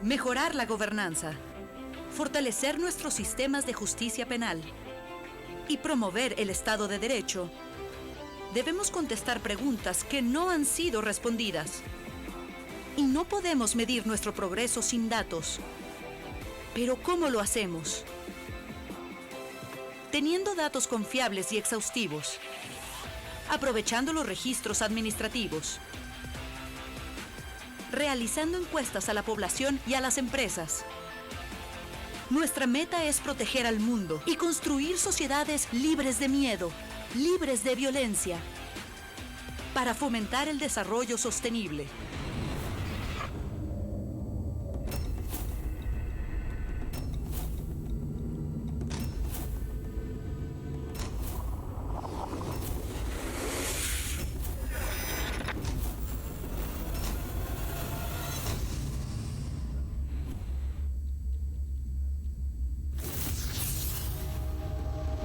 Mejorar la gobernanza, fortalecer nuestros sistemas de justicia penal y promover el Estado de Derecho, debemos contestar preguntas que no han sido respondidas. Y no podemos medir nuestro progreso sin datos. Pero ¿cómo lo hacemos? Teniendo datos confiables y exhaustivos, aprovechando los registros administrativos, realizando encuestas a la población y a las empresas. Nuestra meta es proteger al mundo y construir sociedades libres de miedo, libres de violencia, para fomentar el desarrollo sostenible.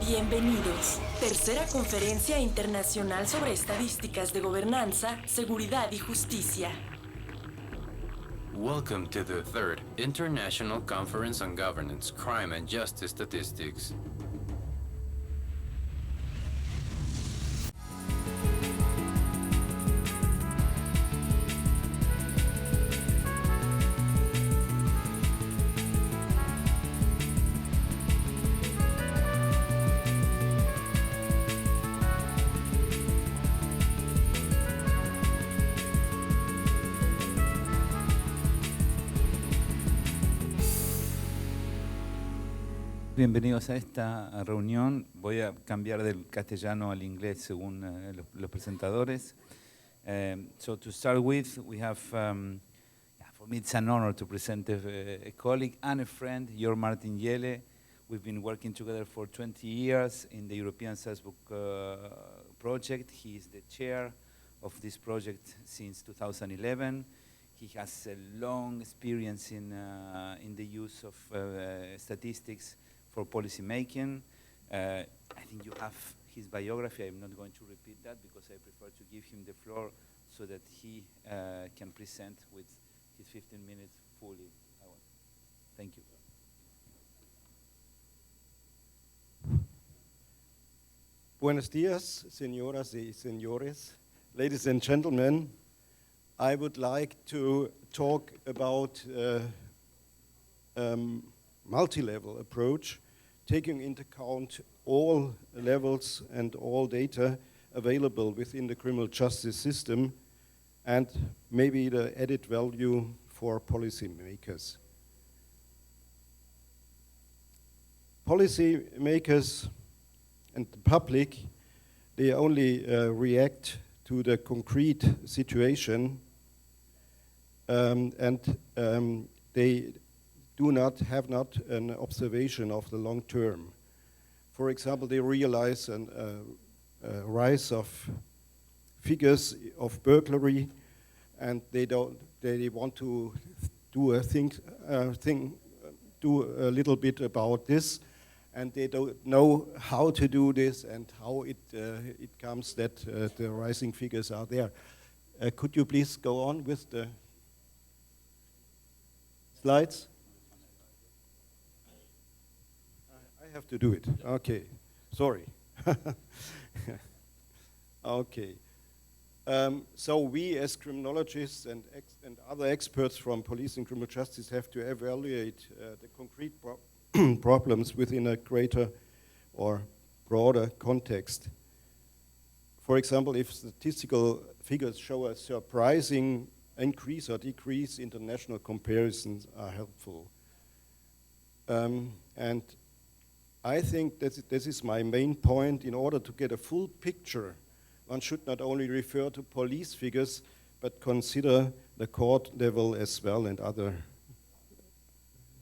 Bienvenidos. Tercera Conferencia Internacional sobre Estadísticas de Gobernanza, Seguridad y Justicia. Welcome to the third International Conference on Governance, Crime and Justice Statistics. Bienvenidos a esta reunión. Voy a cambiar del castellano al inglés según los presentadores. So to start with, we have, for me it's an honor to present a colleague and a friend, Jörg Martin Jelle. We've been working together for 20 years in the European Salzburg project. He is the chair of this project since 2011. He has a long experience in the use of statistics for policy making. I think you have his biography. I'm not going to repeat that because I prefer to give him the floor so that he can present with his 15 minutes fully. Thank you. Buenos días, señoras y señores. Ladies and gentlemen, I would like to talk about multi-level approach, taking into account all levels and all data available within the criminal justice system and maybe the added value for policymakers. Policymakers and the public, they only react to the concrete situation and they have not an observation of the long term. For example, they realize a rise of figures of burglary, and they want to do a little bit about this, and they don't know how to do this and how it comes that the rising figures are there. Could you please go on with the slides? I have to do it. Okay, sorry. Okay. So we as criminologists and other experts from police and criminal justice have to evaluate the concrete problems within a greater or broader context. For example, if statistical figures show a surprising increase or decrease, international comparisons are helpful. And I think that this is my main point. In order to get a full picture, one should not only refer to police figures, but consider the court level as well and other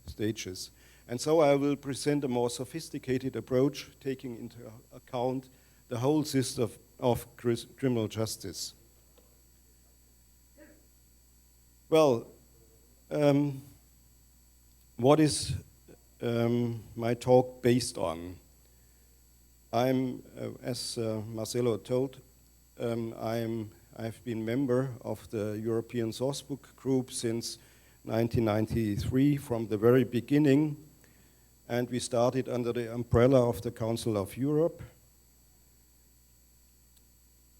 stages. And so I will present a more sophisticated approach, taking into account the whole system of criminal justice. Well, what is my talk based on? I'm, as Marcelo told, I've been member of the European Sourcebook Group since 1993 from the very beginning, and we started under the umbrella of the Council of Europe.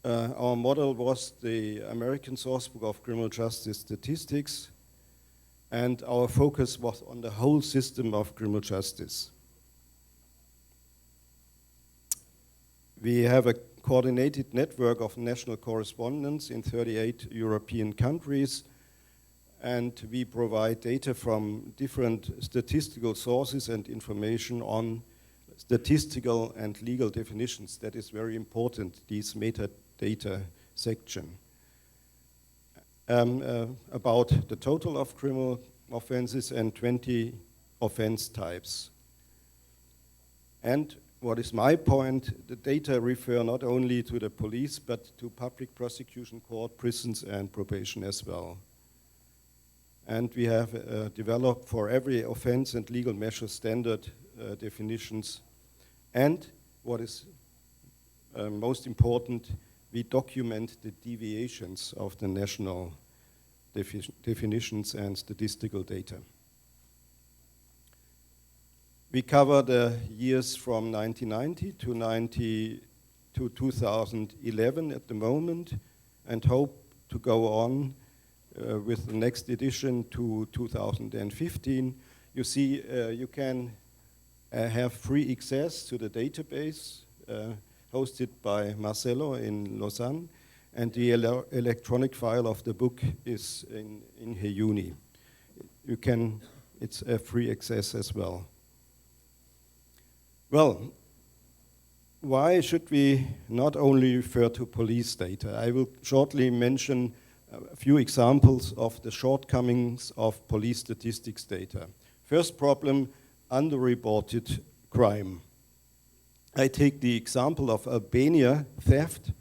Our model was the American Sourcebook of Criminal Justice Statistics, and our focus was on the whole system of criminal justice. We have a coordinated network of national correspondents in 38 European countries, and we provide data from different statistical sources and information on statistical and legal definitions. That is very important, these metadata section. About the total of criminal offenses and 20 offense types. And what is my point, the data refer not only to the police, but to public prosecution court, prisons, and probation as well. And we have developed for every offense and legal measure standard definitions. And what is most important, we document the deviations of the national definitions and statistical data. We cover the years from 1990 to 2011 at the moment, and hope to go on with the next edition to 2015. You see, you can have free access to the database hosted by Marcelo in Lausanne, and the electronic file of the book is in Heyuni. You can, it's a free access as well. Well, why should we not only refer to police data? I will shortly mention a few examples of the shortcomings of police statistics data. First problem, underreported crime. I take the example of Albania theft,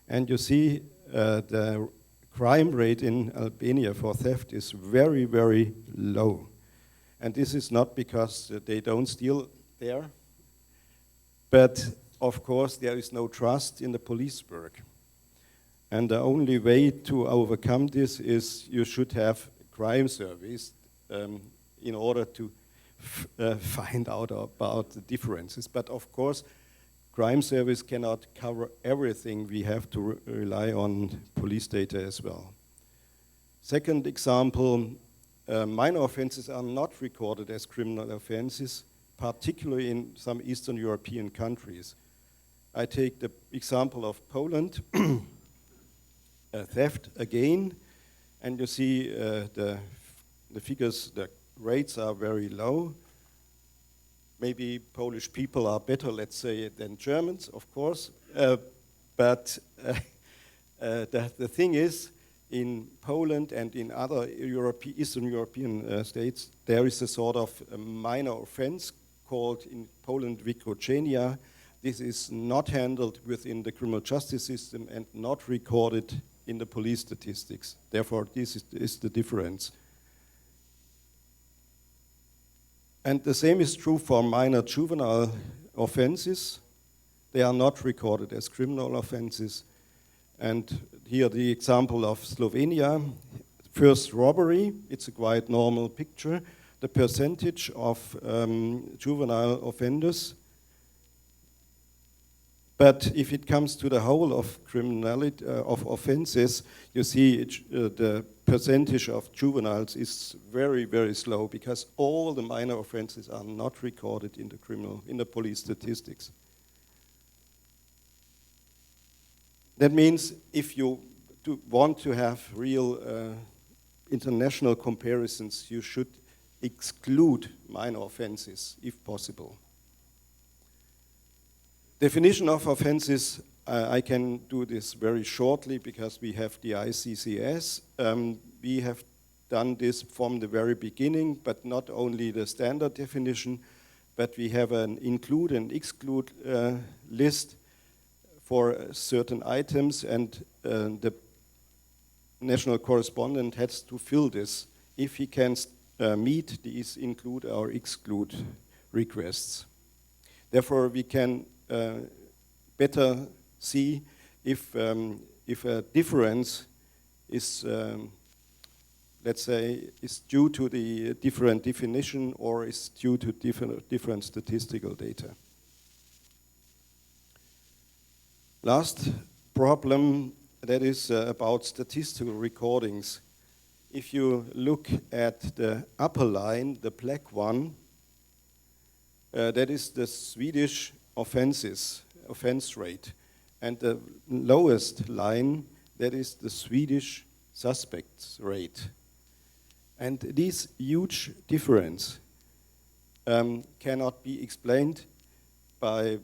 and you see the crime rate in Albania for theft is very, very low. And this is not because they don't steal there, but of course there is no trust in the police work. And the only way to overcome this is you should have crime surveys in order to find out about the differences. But of course, crime surveys cannot cover everything. We have to rely on police data as well. Second example, minor offenses are not recorded as criminal offenses, particularly in some Eastern European countries. I take the example of Poland, theft again, and you see the figures, the rates are very low. Maybe Polish people are better, let's say, than Germans, of course. But the thing is, in Poland and in other Eastern European states, there is a sort of a minor offense called in Poland wykroczenia. This is not handled within the criminal justice system and not recorded in the police statistics. Therefore, this is the difference. And the same is true for minor juvenile offenses. They are not recorded as criminal offenses. And here the example of Slovenia, first robbery, it's a quite normal picture. The percentage of juvenile offenders. But if it comes to the whole of criminality, of offenses, you see the percentage of juveniles is very, very slow because all the minor offenses are not recorded in the police statistics. That means if you want to have real international comparisons, you should exclude minor offenses if possible. Definition of offenses, I can do this very shortly because we have the ICCS. We have done this from the very beginning, but not only the standard definition, but we have an include and exclude list for certain items, and the national correspondent has to fill this if he can meet these include or exclude requests. Therefore, we can better see if a difference is, let's say, is due to the different definition or is due to different statistical data. Last problem, that is about statistical recordings. If you look at the upper line, the black one, that is the Swedish offense rate. And the lowest line, that is the Swedish suspects rate. And this huge difference cannot be explained by,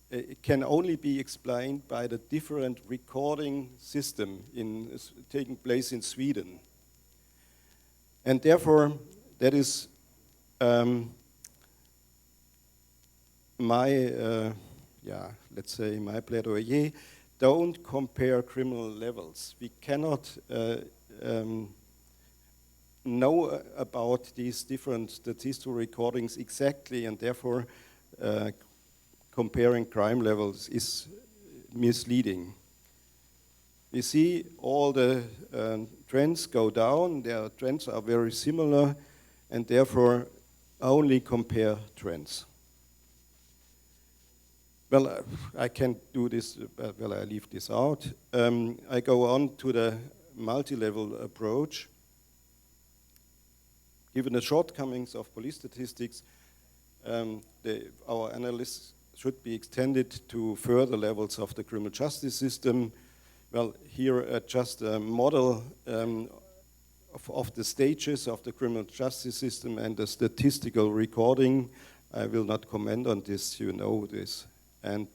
it can only be explained by the different recording system taking place in Sweden. And therefore, that is let's say my plaidoyer. Don't compare criminal levels. We cannot know about these different statistical recordings exactly, and therefore comparing crime levels is misleading. We see all the trends go down, their trends are very similar, and therefore only compare trends. Well, I can't do this, well, I leave this out. I go on to the multi-level approach. Given the shortcomings of police statistics, our analysis should be extended to further levels of the criminal justice system. Well, here just a model of the stages of the criminal justice system and the statistical recording. I will not comment on this, you know this. And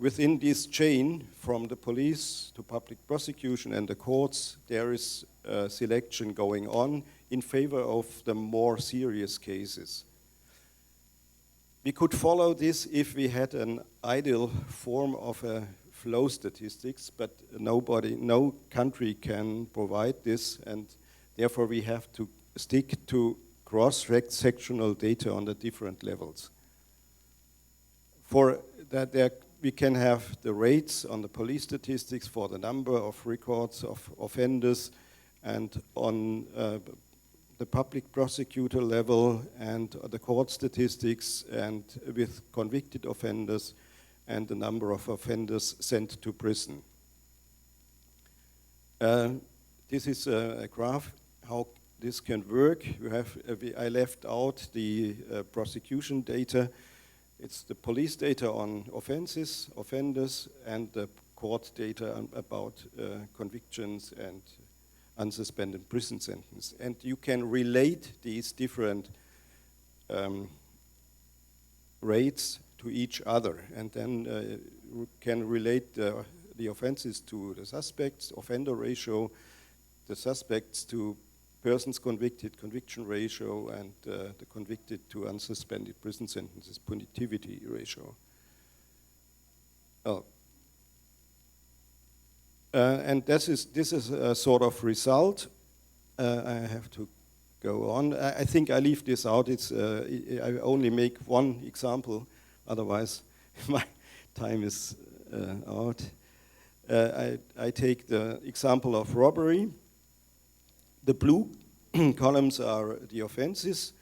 within this chain, from the police to public prosecution and the courts, there is a selection going on in favor of the more serious cases. We could follow this if we had an ideal form of a flow statistics, but no country can provide this, and therefore we have to stick to cross-sectional data on the different levels. For that, we can have the rates on the police statistics for the number of records of offenders, and on the public prosecutor level, and the court statistics, and with convicted offenders, and the number of offenders sent to prison. This is a graph how this can work. I left out the prosecution data. It's the police data on offenses, offenders, and the court data about convictions and unsuspended prison sentence. And you can relate these different rates to each other, and then you can relate the offenses to the suspects, offender ratio, the suspects to persons convicted, conviction ratio, and the convicted to unsuspended prison sentences, punitivity ratio. And this is a sort of result. I have to go on. I think I leave this out. I only make one example, otherwise my time is out. I take the example of robbery. The blue columns are the offenses,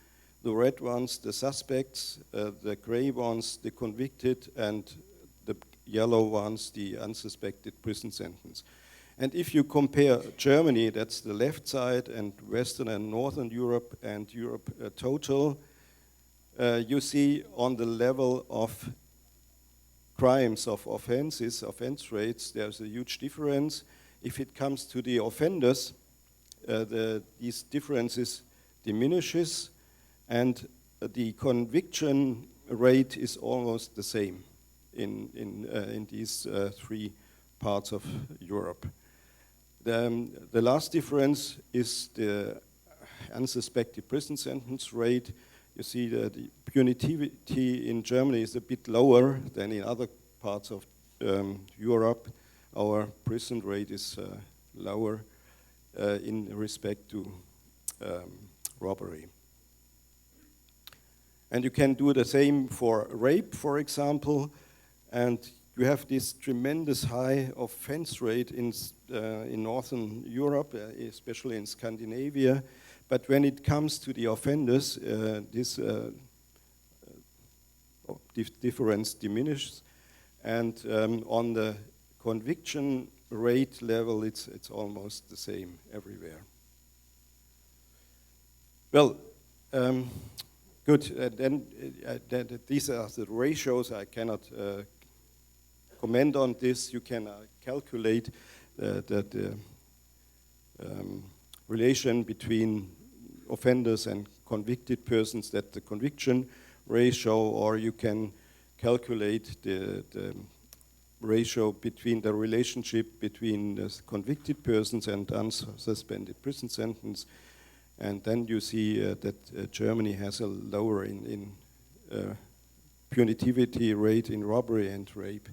the red ones the suspects, the gray ones the convicted, and the yellow ones the unsuspected prison sentence. And if you compare Germany, that's the left side, and Western and Northern Europe, and Europe total, you see on the level of crimes, of offenses, offense rates, there's a huge difference. If it comes to the offenders, these differences diminishes, and the conviction rate is almost the same in these three parts of Europe. The last difference is the unsuspected prison sentence rate. You see that the punitivity in Germany is a bit lower than in other parts of Europe. Our prison rate is lower in respect to robbery. And you can do the same for rape, for example, and you have this tremendous high offense rate in Northern Europe, especially in Scandinavia. But when it comes to the offenders, this difference diminishes. And on the conviction rate level, it's almost the same everywhere. Well, good. These are the ratios. I cannot comment on this. You can calculate the relation between offenders and convicted persons, that the conviction ratio, or you can calculate the ratio between the relationship between the convicted persons and unsuspended prison sentence. And then you see that Germany has a lower punitivity rate in robbery and rape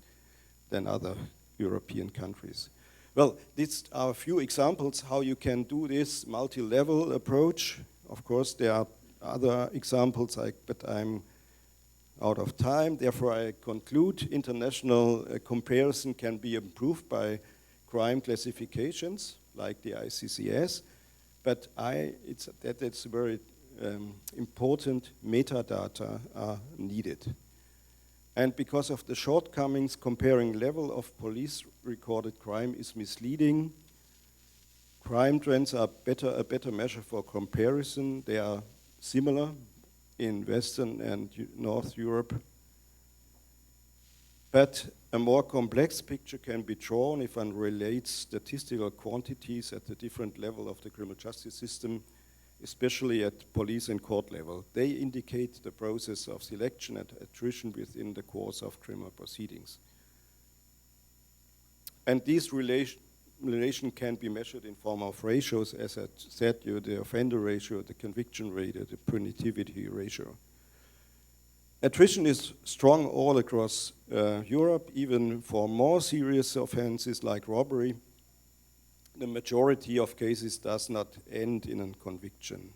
than other European countries. Well, these are a few examples how you can do this multi-level approach. Of course, there are other examples, but I'm out of time. Therefore, I conclude international comparison can be improved by crime classifications like the ICCS. But it's very important metadata are needed. And because of the shortcomings, comparing level of police-recorded crime is misleading. Crime trends are a better measure for comparison. They are similar in Western and North Europe. But a more complex picture can be drawn if one relates statistical quantities at the different level of the criminal justice system, especially at police and court level. They indicate the process of selection and attrition within the course of criminal proceedings. And these relation can be measured in form of ratios, as I said, the offender ratio, the conviction rate, the punitivity ratio. Attrition is strong all across Europe, even for more serious offenses like robbery. The majority of cases does not end in a conviction.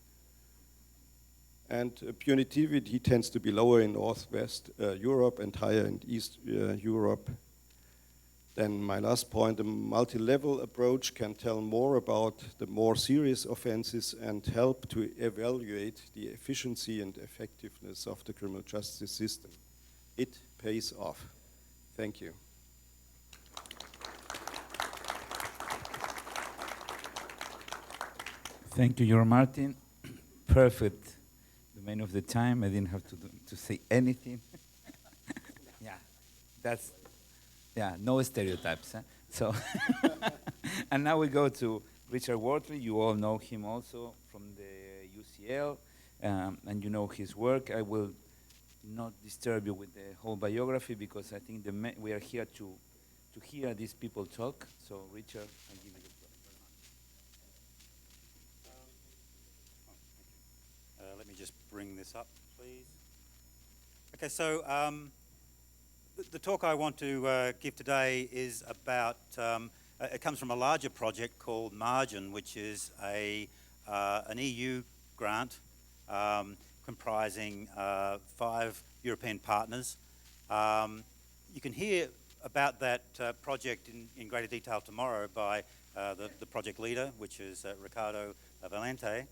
And punitivity tends to be lower in Northwest Europe and higher in East Europe. Then my last point, a multi-level approach can tell more about the more serious offenses and help to evaluate the efficiency and effectiveness of the criminal justice system. It pays off. Thank you. Thank you, Jörg Martin. Perfect domain of the time. I didn't have to say anything. Yeah, no stereotypes. Huh? So, and now we go to Richard Wortley. You all know him also from the UCL, and you know his work. I will not disturb you with the whole biography because I think we are here to hear these people talk. So, Richard, I'll give you the floor. Let me just bring this up, please. Okay, so the talk I want to give today is about, it comes from a larger project called Margin, which is an EU grant comprising 5 European partners. You can hear about that project in greater detail tomorrow by the project leader, which is Ricardo Valente.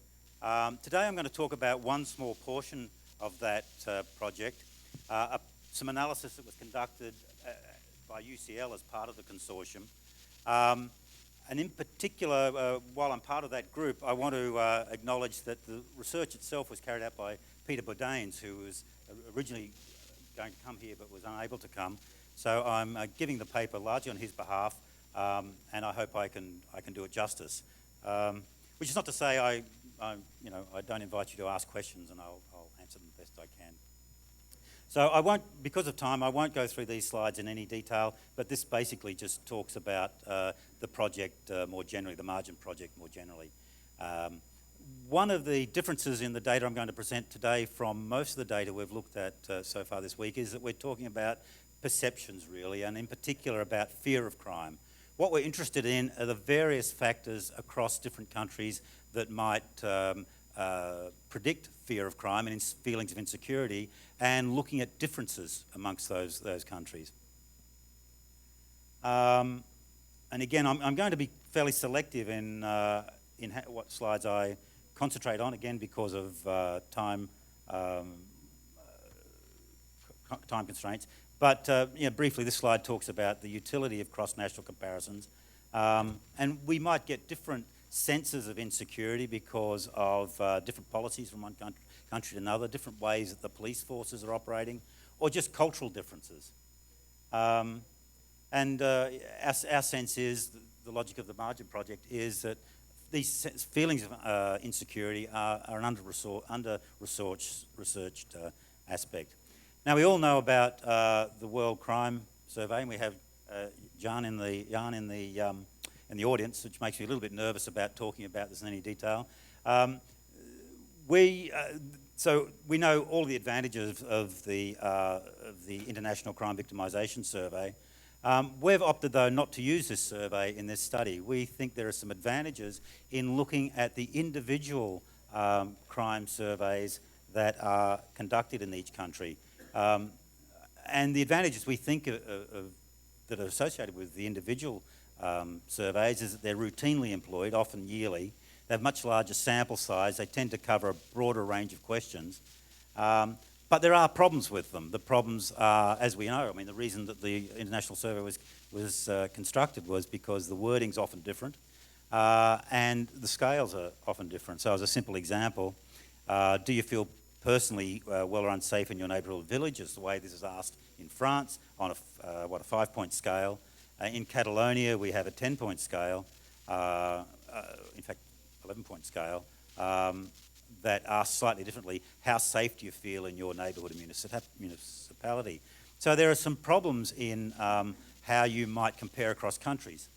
Today I'm going to talk about one small portion of that project, some analysis that was conducted by UCL as part of the consortium. And in particular, while I'm part of that group, I want to acknowledge that the research itself was carried out by Peter Bourdains, who was originally going to come here but was unable to come. So I'm giving the paper largely on his behalf, and I hope I can do it justice. Which is not to say I don't invite you to ask questions, and I'll answer them the best I can. So I won't, because of time, I won't go through these slides in any detail, but this basically just talks about the project more generally, the Margin project more generally. One of the differences in the data I'm going to present today from most of the data we've looked at so far this week is that we're talking about perceptions really, and in particular about fear of crime. What we're interested in are the various factors across different countries that might predict fear of crime and feelings of insecurity, and looking at differences amongst those countries. And again, I'm going to be fairly selective in what slides I concentrate on, again, because of time constraints. But briefly, this slide talks about the utility of cross-national comparisons. And we might get different senses of insecurity because of different policies from one country to another, different ways that the police forces are operating, or just cultural differences. And our sense is, the logic of the Margin Project is that these feelings of insecurity are an under-researched aspect. Now, we all know about the World Crime Survey, and we have Jan in the audience, which makes me a little bit nervous about talking about this in any detail. So we know all the advantages of the International Crime Victimisation Survey. We've opted, though, not to use this survey in this study. We think there are some advantages in looking at the individual crime surveys that are conducted in each country. And the advantages we think that are associated with the individual surveys is that they're routinely employed, often yearly. They have much larger sample size. They tend to cover a broader range of questions. But there are problems with them. The problems are, as we know, I mean, the reason that the International Survey was constructed was because the wording's often different and the scales are often different. So as a simple example, do you feel personally well or unsafe in your neighbourhood village, is the way this is asked in France on a 5-point scale. In Catalonia, we have a 10-point scale, in fact, 11-point scale, that asks slightly differently, how safe do you feel in your neighbourhood and municipality? So there are some problems in how you might compare across countries.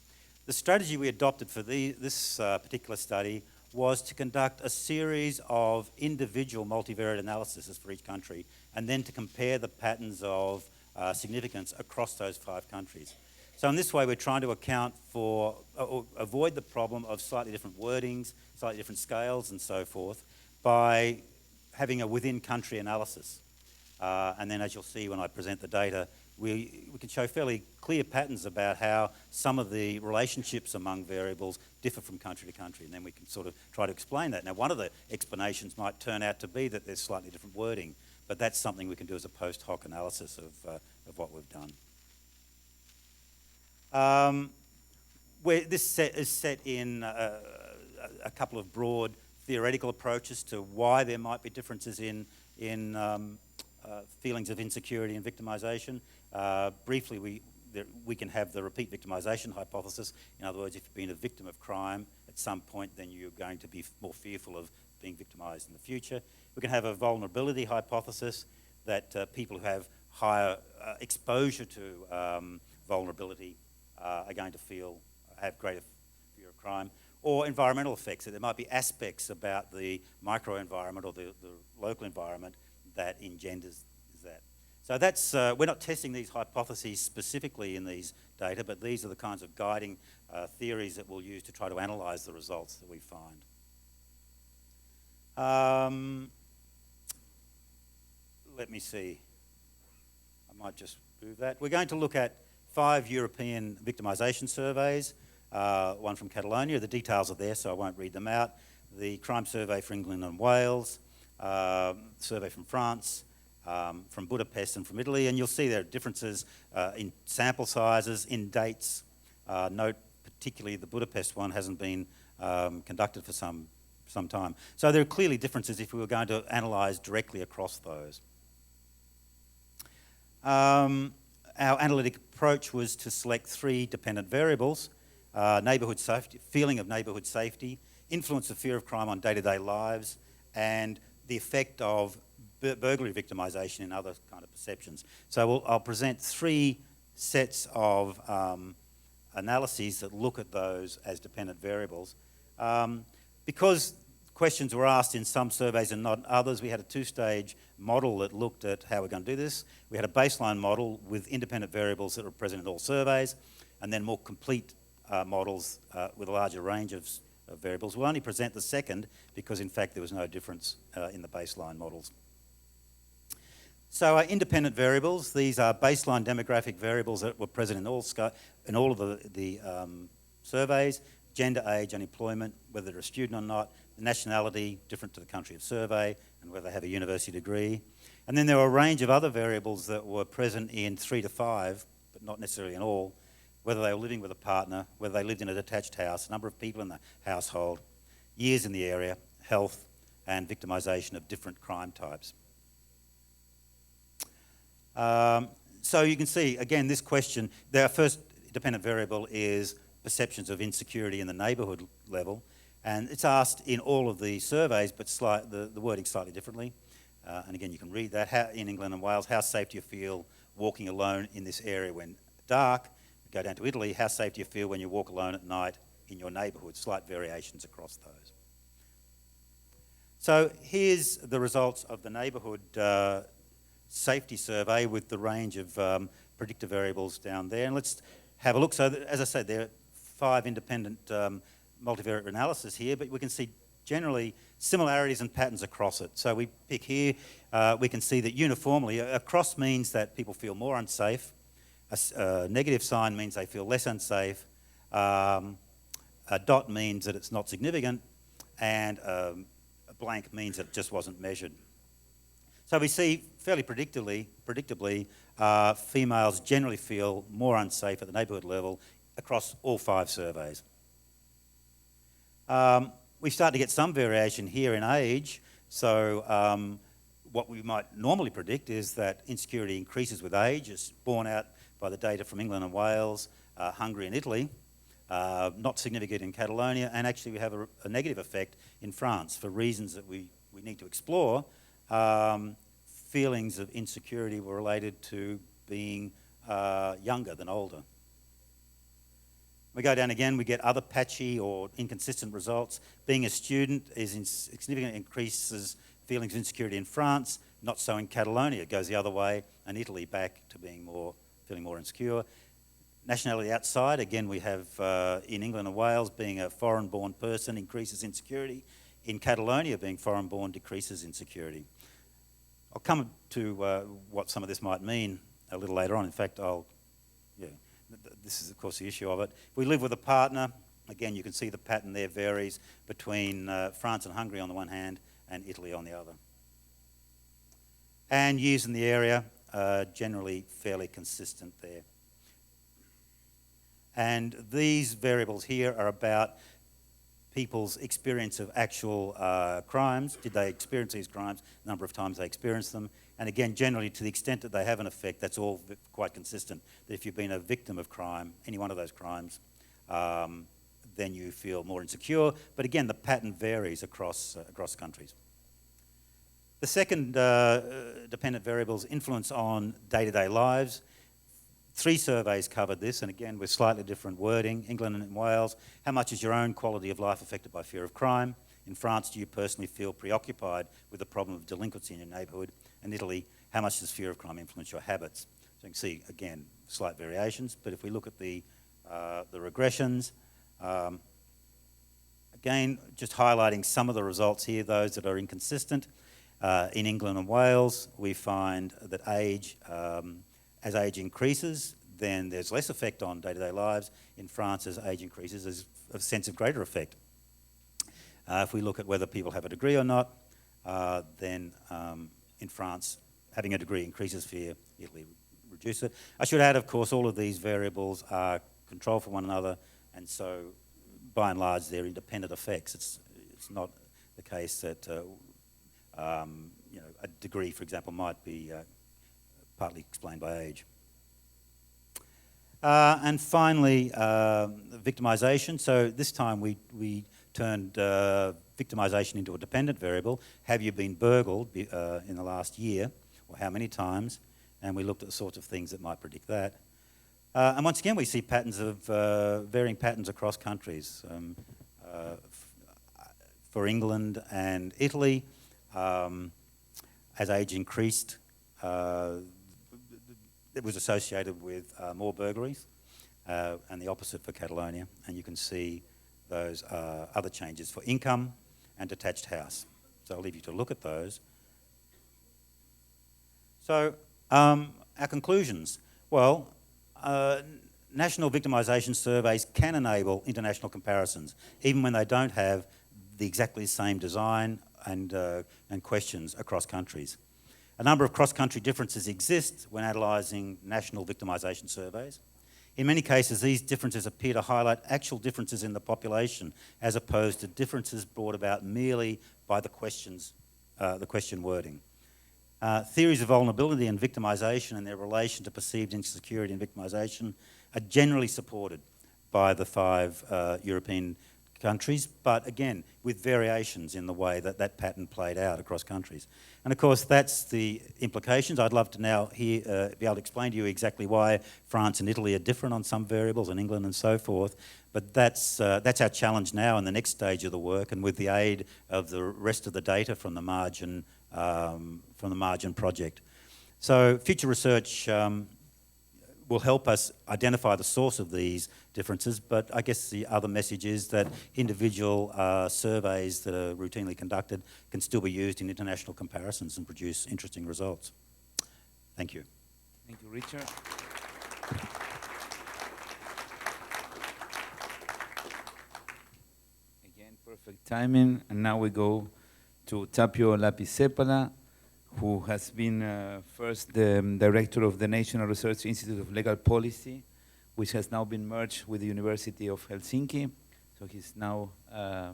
The strategy we adopted for this particular study was to conduct a series of individual multivariate analyses for each country, and then to compare the patterns of significance across those 5 countries. So in this way, we're trying to account for, avoid the problem of slightly different wordings, slightly different scales and so forth, by having a within-country analysis. And then, as you'll see when I present the data, we can show fairly clear patterns about how some of the relationships among variables differ from country to country, and then we can sort of try to explain that. Now, one of the explanations might turn out to be that there's slightly different wording, but that's something we can do as a post hoc analysis of what we've done. Where this is set in a couple of broad theoretical approaches to why there might be differences in feelings of insecurity and victimisation. Briefly, we can have the repeat victimisation hypothesis. In other words, if you've been a victim of crime at some point, then you're going to be more fearful of being victimised in the future. We can have a vulnerability hypothesis that people who have higher exposure to vulnerability are going to have greater fear of crime. Or environmental effects. So there might be aspects about the microenvironment or the local environment that engenders that. So that's, we're not testing these hypotheses specifically in these data, but these are the kinds of guiding theories that we'll use to try to analyse the results that we find. Let me see. I might just move that. We're going to look at 5 European victimisation surveys. One from Catalonia. The details are there, so I won't read them out. The crime survey for England and Wales, survey from France, from Budapest and from Italy, and you'll see there are differences in sample sizes, in dates. Note particularly the Budapest one hasn't been conducted for some time. So there are clearly differences if we were going to analyse directly across those. Our analytic approach was to select 3 dependent variables: neighbourhood safety, feeling of neighbourhood safety, influence of fear of crime on day-to-day lives, and the effect of burglary victimisation and other kind of perceptions. So I'll present 3 sets of analyses that look at those as dependent variables. Because questions were asked in some surveys and not others, we had a 2-stage model that looked at how we're going to do this. We had a baseline model with independent variables that were present in all surveys, and then more complete models with a larger range of variables. We'll only present the second because, in fact, there was no difference in the baseline models. So independent variables, these are baseline demographic variables that were present in all of the surveys: gender, age, unemployment, whether they're a student or not, the nationality, different to the country of survey, and whether they have a university degree. And then there were a range of other variables that were present in 3 to 5, but not necessarily in all, whether they were living with a partner, whether they lived in a detached house, number of people in the household, years in the area, health, and victimisation of different crime types. So you can see, again, this question, their first dependent variable is perceptions of insecurity in the neighbourhood level, and it's asked in all of the surveys, but the wording's slightly differently. And again, you can read that. In England and Wales, how safe do you feel walking alone in this area when dark? Go down to Italy, how safe do you feel when you walk alone at night in your neighbourhood? Slight variations across those. So here's the results of the neighbourhood safety survey with the range of predictor variables down there. And let's have a look. So as I said, there are 5 independent multivariate analysis here, but we can see generally similarities and patterns across it. So we pick here, we can see that uniformly, a cross means that people feel more unsafe, a negative sign means they feel less unsafe, a dot means that it's not significant, and a blank means that it just wasn't measured. So we see fairly predictably, females generally feel more unsafe at the neighbourhood level across all 5 surveys. We start to get some variation here in age. So what we might normally predict is that insecurity increases with age. It's borne out by the data from England and Wales, Hungary and Italy. Not significant in Catalonia, and actually we have a negative effect in France for reasons that we need to explore. Feelings of insecurity were related to being younger than older. We go down again, we get other patchy or inconsistent results. Being a student significantly increases feelings of insecurity in France, not so in Catalonia. It goes the other way, and Italy back to being feeling more insecure. Nationality outside, again we have in England and Wales, being a foreign-born person increases insecurity. In Catalonia, being foreign-born decreases insecurity. I'll come to what some of this might mean a little later on. In fact, this is of course the issue of it. If we live with a partner, again you can see the pattern there varies between France and Hungary on the one hand and Italy on the other. And years in the area are generally fairly consistent there. And these variables here are about people's experience of actual crimes. Did they experience these crimes? The number of times they experienced them. And again, generally, to the extent that they have an effect, that's all quite consistent. That if you've been a victim of crime, any one of those crimes, then you feel more insecure. But again, the pattern varies across countries. The second dependent variable's influence on day-to-day lives. 3 surveys covered this, and again with slightly different wording. England and Wales, how much is your own quality of life affected by fear of crime? In France, do you personally feel preoccupied with the problem of delinquency in your neighbourhood? And Italy, how much does fear of crime influence your habits? So you can see, again, slight variations, but if we look at the regressions, again, just highlighting some of the results here, those that are inconsistent. In England and Wales, we find that age, as age increases, then there's less effect on day-to-day lives. In France, as age increases, there's a sense of greater effect. If we look at whether people have a degree or not, then in France, having a degree increases fear, Italy reduces it. I should add, of course, all of these variables are controlled for one another, and so, by and large, they're independent effects. It's not the case that a degree, for example, might be partly explained by age. And finally, victimisation. So this time we turned victimisation into a dependent variable. Have you been burgled in the last year, or how many times? And we looked at the sorts of things that might predict that. And once again, we see patterns of varying patterns across countries. For England and Italy, as age increased, it was associated with more burglaries, and the opposite for Catalonia. And you can see those other changes for income and detached house. So I'll leave you to look at those. So, our conclusions. Well, national victimisation surveys can enable international comparisons, even when they don't have the exactly same design and questions across countries. A number of cross-country differences exist when analysing national victimisation surveys. In many cases, these differences appear to highlight actual differences in the population, as opposed to differences brought about merely by the question wording. Theories of vulnerability and victimisation and their relation to perceived insecurity and victimisation are generally supported by the 5 European countries, but again, with variations in the way that that pattern played out across countries. And of course, that's the implications. I'd love to now be able to explain to you exactly why France and Italy are different on some variables, and England and so forth, but that's our challenge now in the next stage of the work, and with the aid of the rest of the data from the Margin project. So future research will help us identify the source of these differences, but I guess the other message is that individual surveys that are routinely conducted can still be used in international comparisons and produce interesting results. Thank you. Thank you, Richard. Again, perfect timing. And now we go to Tapio Lapisepala, who has been first the director of the National Research Institute of Legal Policy, which has now been merged with the University of Helsinki. So he's now a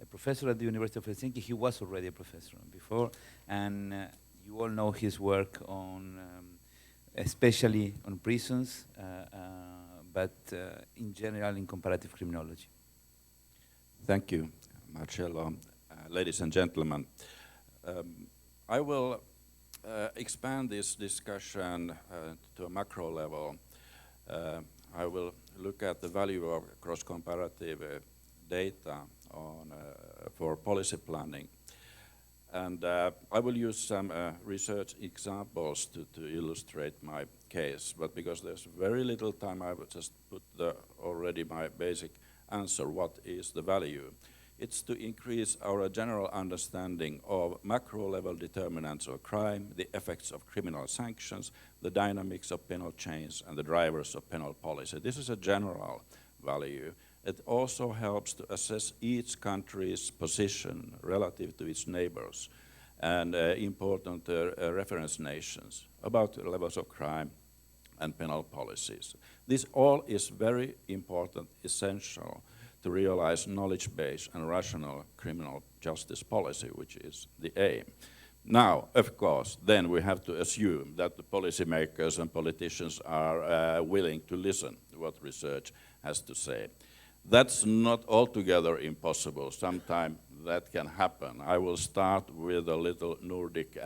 professor at the University of Helsinki. He was already a professor before, and you all know his work on, especially on prisons, but in general in comparative criminology. Thank you, Marcello. Ladies and gentlemen, I will expand this discussion to a macro level. I will look at the value of cross-comparative data for policy planning. And I will use some research examples to illustrate my case. But because there's very little time, I will just put already my basic answer. What is the value? It's to increase our general understanding of macro-level determinants of crime, the effects of criminal sanctions, the dynamics of penal change, and the drivers of penal policy. This is a general value. It also helps to assess each country's position relative to its neighbors and important reference nations about levels of crime and penal policies. This all is very important, essential, to realize knowledge-based and rational criminal justice policy, which is the aim. Now, of course, then we have to assume that the policymakers and politicians are willing to listen to what research has to say. That's not altogether impossible. Sometimes that can happen. I will start with a little Nordic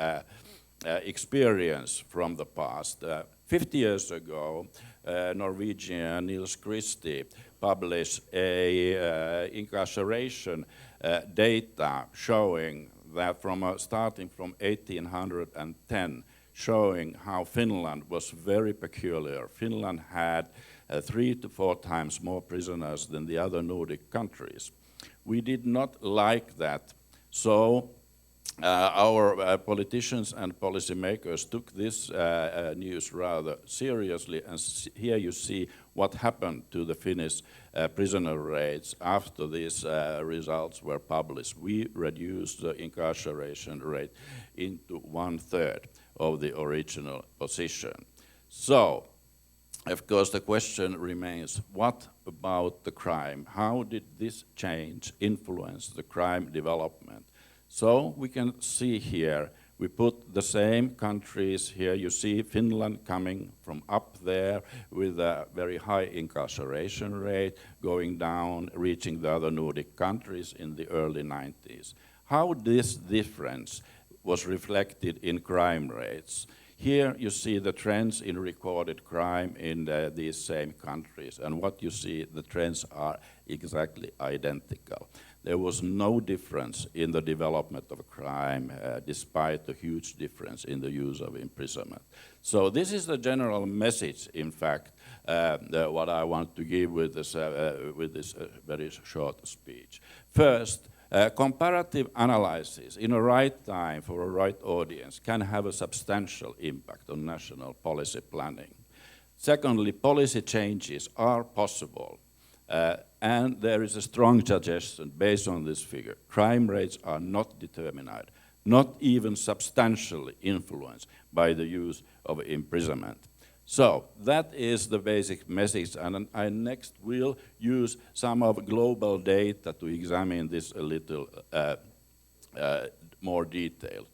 experience from the past. 50 years ago, Norwegian Niels Christie published a incarceration data showing that starting from 1810, showing how Finland was very peculiar. Finland had 3 to 4 times more prisoners than the other Nordic countries. We did not like that, so our politicians and policymakers took this news rather seriously, and here you see what happened to the Finnish prisoner rates after these results were published. We reduced the incarceration rate into 1/3 of the original position. So, of course, the question remains, what about the crime? How did this change influence the crime development? So we can see here, we put the same countries here. You see Finland coming from up there with a very high incarceration rate, going down, reaching the other Nordic countries in the early 90s. How this difference was reflected in crime rates? Here you see the trends in recorded crime in these same countries, and what you see, the trends are exactly identical. There was no difference in the development of crime, despite the huge difference in the use of imprisonment. So this is the general message, in fact, what I want to give with this very short speech. First, Comparative analysis in a right time for a right audience can have a substantial impact on national policy planning. Secondly, policy changes are possible, and there is a strong suggestion based on this figure. Crime rates are not determined, not even substantially influenced by the use of imprisonment. So that is the basic message, and I next will use some of global data to examine this a little more detailed.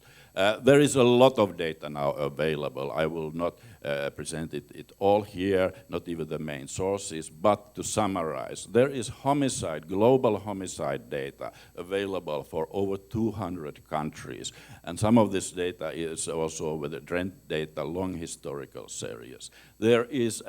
There is a lot of data now available. I will not present it all here, not even the main sources, but to summarize, there is homicide, global homicide data available for over 200 countries. And some of this data is also with the trend data, long historical series. There is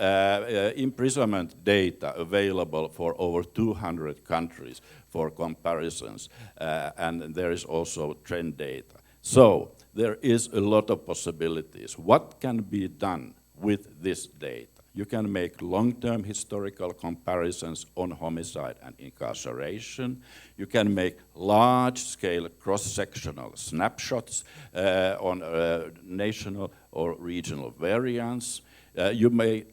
imprisonment data available for over 200 countries for comparisons, and there is also trend data. So there is a lot of possibilities. What can be done with this data? You can make long-term historical comparisons on homicide and incarceration. You can make large-scale cross-sectional snapshots on national or regional variance. You may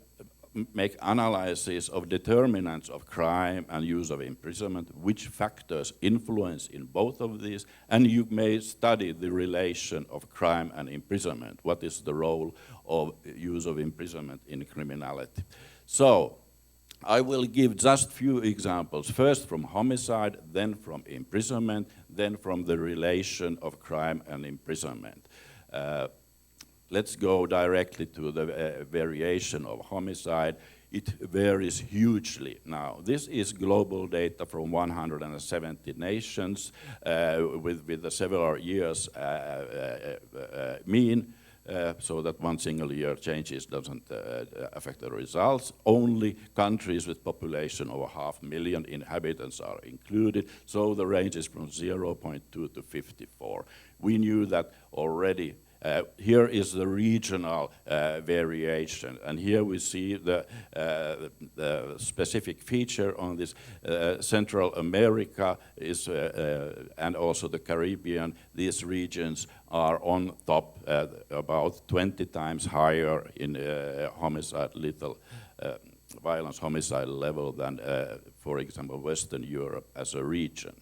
make analysis of determinants of crime and use of imprisonment, which factors influence in both of these, and you may study the relation of crime and imprisonment. What is the role of use of imprisonment in criminality? So I will give just few examples, first from homicide, then from imprisonment, then from the relation of crime and imprisonment. Let's go directly to the variation of homicide. It varies hugely now. This is global data from 170 nations with the several years mean, so that one single year changes doesn't affect the results. Only countries with population over 500,000 inhabitants are included, so the range is from 0.2 to 54. We knew that already. Here is the regional variation, and here we see the specific feature on this. Central America is, and also the Caribbean, these regions are on top, about 20 times higher in homicide, lethal violence homicide level than, for example, Western Europe as a region.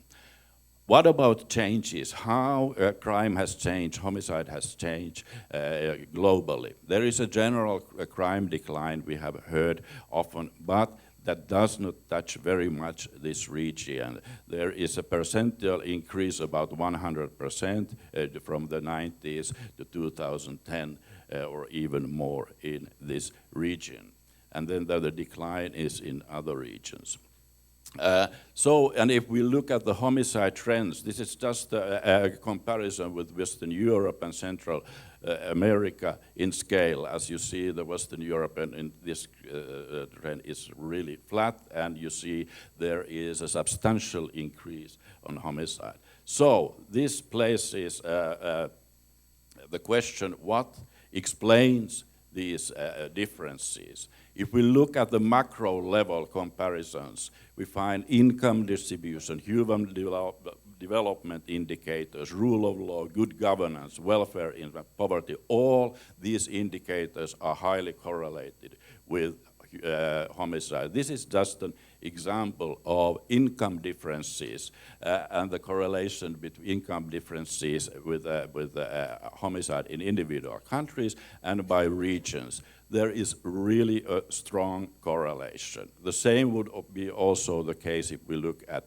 What about changes? How crime has changed, homicide has changed globally? There is a general crime decline we have heard often, but that does not touch very much this region. There is a percentile increase about 100% from the 90s to 2010 or even more in this region. And then the decline is in other regions. And if we look at the homicide trends, this is just a comparison with Western Europe and Central America in scale. As you see, the Western Europe and this trend is really flat, and you see there is a substantial increase on homicide. So this places the question, what explains these differences? If we look at the macro level comparisons, we find income distribution, human development indicators, rule of law, good governance, welfare, poverty. All these indicators are highly correlated with homicide. This is just an example of income differences and the correlation between income differences with homicide in individual countries and by regions. There is really a strong correlation. The same would be also the case if we look at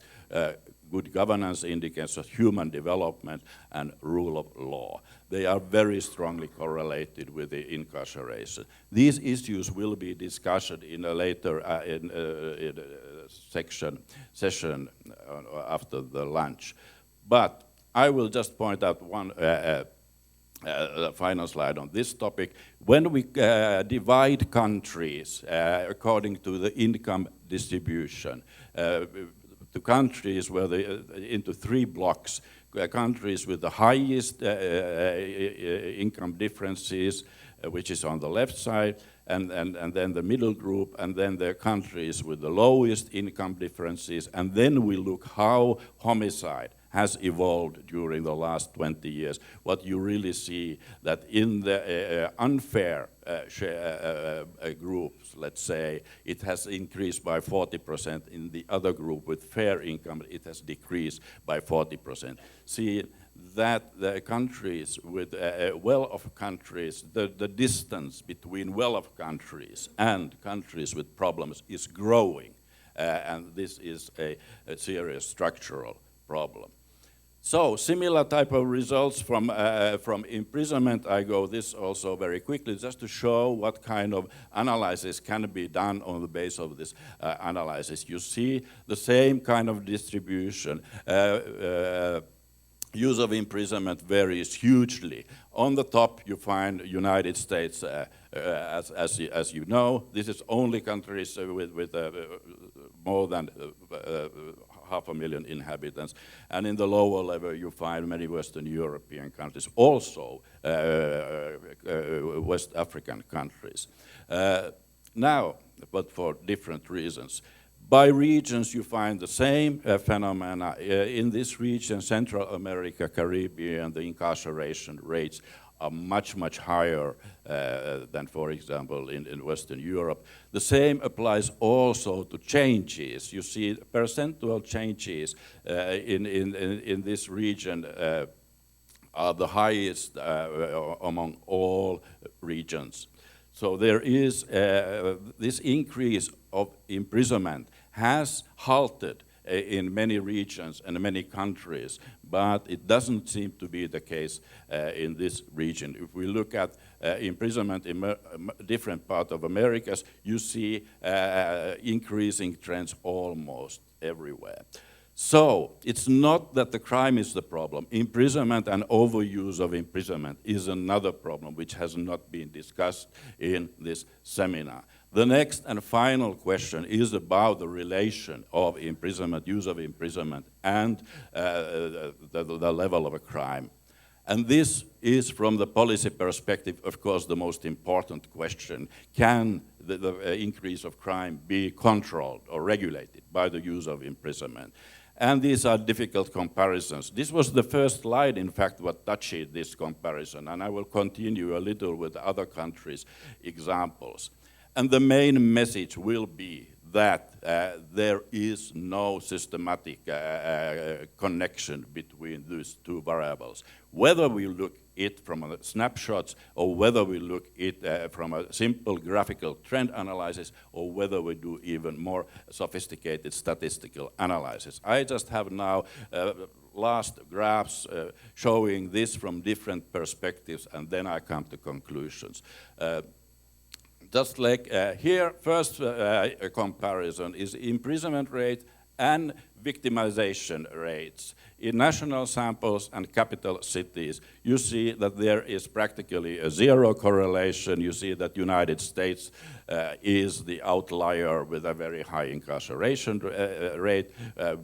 good governance indicators of human development and rule of law. They are very strongly correlated with the incarceration. These issues will be discussed in a later session after the lunch. But I will just point out one the final slide on this topic. When we divide countries according to the income distribution, to countries where into three blocks, countries with the highest income differences, which is on the left side, and then the middle group, and then the countries with the lowest income differences, and then we look how homicide has evolved during the last 20 years. What you really see that in the unfair groups, let's say, it has increased by 40%. In the other group with fair income, it has decreased by 40%. See that the countries with well-off countries, the distance between well-off countries and countries with problems is growing. And this is a serious structural problem. So similar type of results from imprisonment. I go this also very quickly just to show what kind of analysis can be done on the basis of this analysis. You see the same kind of distribution. Use of imprisonment varies hugely. On the top you find United States, as you know. This is only countries with more than 500,000 inhabitants. And in the lower level you find many Western European countries, also West African countries. Now, but for different reasons. By regions, you find the same phenomena. In this region, Central America, Caribbean, the incarceration rates are much, much higher than, for example, in Western Europe. The same applies also to changes. You see percentual changes in this region are the highest among all regions. So there is this increase of imprisonment has halted in many regions and many countries, but it doesn't seem to be the case in this region. If we look at imprisonment in different parts of Americas, you see increasing trends almost everywhere. So it's not that the crime is the problem. Imprisonment and overuse of imprisonment is another problem which has not been discussed in this seminar. The next and final question is about the relation of imprisonment, use of imprisonment, and the level of a crime. And this is, from the policy perspective, of course, the most important question. Can the increase of crime be controlled or regulated by the use of imprisonment? And these are difficult comparisons. This was the first slide, in fact, what touched this comparison, and I will continue a little with other countries' examples. And the main message will be that there is no systematic connection between these two variables. Whether we look it from snapshots or whether we look it from a simple graphical trend analysis or whether we do even more sophisticated statistical analysis. I just have now last graphs showing this from different perspectives, and then I come to conclusions. Just like here, first comparison is imprisonment rate and victimization rates. In national samples and capital cities, you see that there is practically a zero correlation. You see that United States is the outlier with a very high incarceration rate,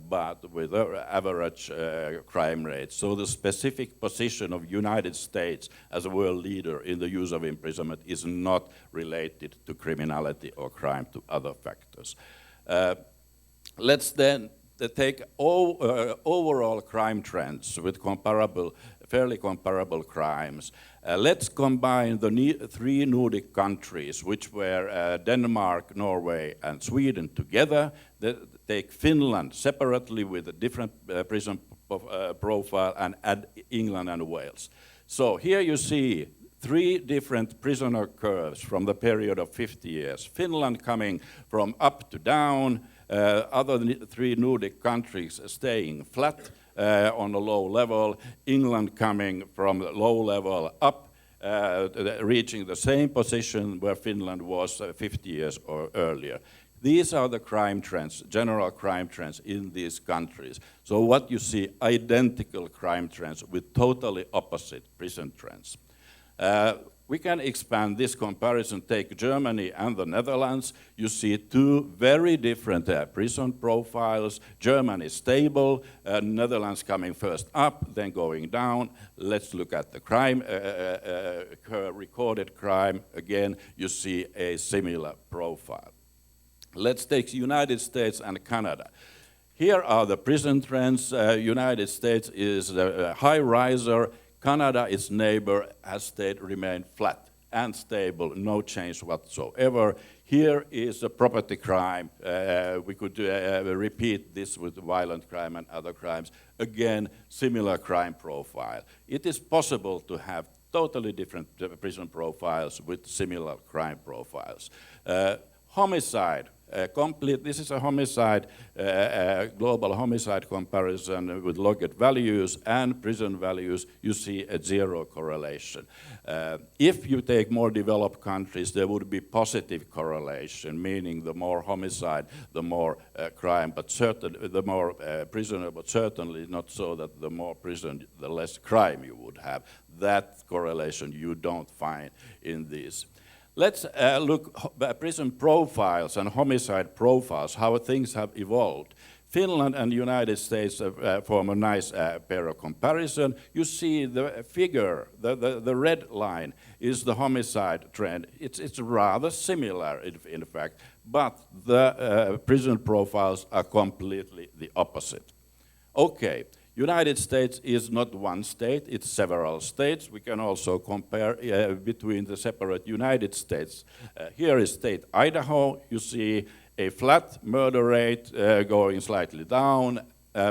but with an average crime rate. So the specific position of United States as a world leader in the use of imprisonment is not related to criminality or crime, to other factors. Let's then take overall crime trends with fairly comparable crimes. Let's combine the three Nordic countries, which were Denmark, Norway, and Sweden together. Take Finland separately with a different prison profile, and add England and Wales. So here you see three different prisoner curves from the period of 50 years. Finland coming from up to down, other three Nordic countries staying flat on a low level, England coming from low level up, reaching the same position where Finland was 50 years or earlier. These are the crime trends, general crime trends in these countries. So what you see, identical crime trends with totally opposite prison trends. We can expand this comparison, take Germany and the Netherlands. You see two very different prison profiles. Germany stable, Netherlands coming first up, then going down. Let's look at the crime, recorded crime. Again, you see a similar profile. Let's take United States and Canada. Here are the prison trends. United States is the high riser. Canada, its neighbor, has remained flat and stable, no change whatsoever. Here is a property crime. We could repeat this with violent crime and other crimes. Again, similar crime profile. It is possible to have totally different prison profiles with similar crime profiles. Homicide. This is a homicide, global homicide comparison with logged values and prison values. You see a zero correlation. If you take more developed countries, there would be positive correlation, meaning the more homicide, the more crime, but the more prisoner, but certainly not so that the more prison, the less crime you would have. That correlation you don't find in these. Let's look at prison profiles and homicide profiles, how things have evolved. Finland and United States form a nice pair of comparison. You see the figure, the red line is the homicide trend. It's rather similar, in fact, but the prison profiles are completely the opposite. Okay. United States is not one state, it's several states. We can also compare between the separate United States. Here is state Idaho. You see a flat murder rate going slightly down,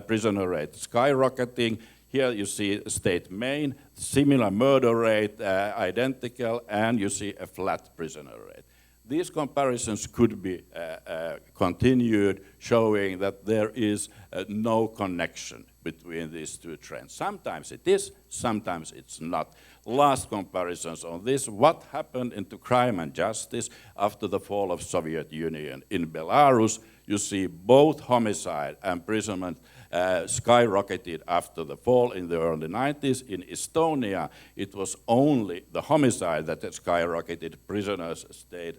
prisoner rate skyrocketing. Here you see state Maine, similar murder rate, identical, and you see a flat prisoner rate. These comparisons could be continued, showing that there is no connection between these two trends. Sometimes it is, sometimes it's not. Last comparisons on this, what happened into crime and justice after the fall of Soviet Union? In Belarus, you see both homicide and imprisonment skyrocketed after the fall in the early 90s. In Estonia, it was only the homicide that skyrocketed, prisoners stayed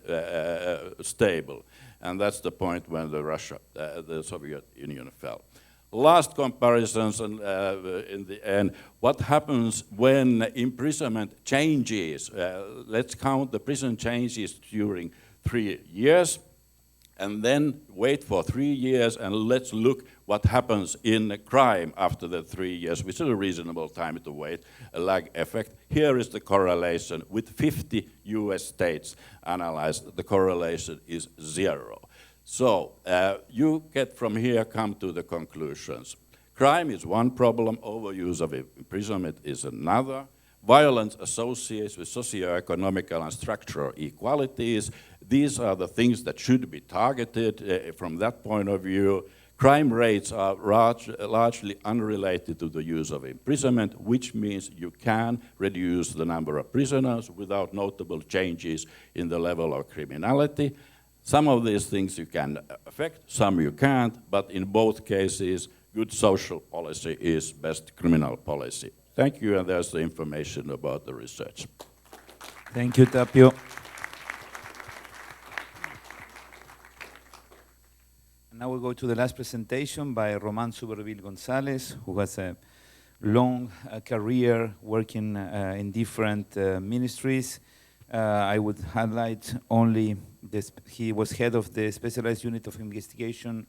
stable. And that's the point when the Soviet Union fell. Last comparisons, and in the end, what happens when imprisonment changes? Let's count the prison changes during 3 years, and then wait for 3 years, and let's look what happens in crime after the 3 years, which is a reasonable time to wait, a lag effect. Here is the correlation with 50 US states analyzed. The correlation is 0. So you get from here, come to the conclusions. Crime is one problem, overuse of imprisonment is another. Violence associates with socioeconomical and structural inequalities. These are the things that should be targeted from that point of view. Crime rates are largely unrelated to the use of imprisonment, which means you can reduce the number of prisoners without notable changes in the level of criminality. Some of these things you can affect, some you can't, but in both cases, good social policy is best criminal policy. Thank you, and there's the information about the research. Thank you, Tapio. And now we'll go to the last presentation by Román Superville González, who has a long career working in different ministries. I would highlight only this. He was head of the Specialized Unit of Investigation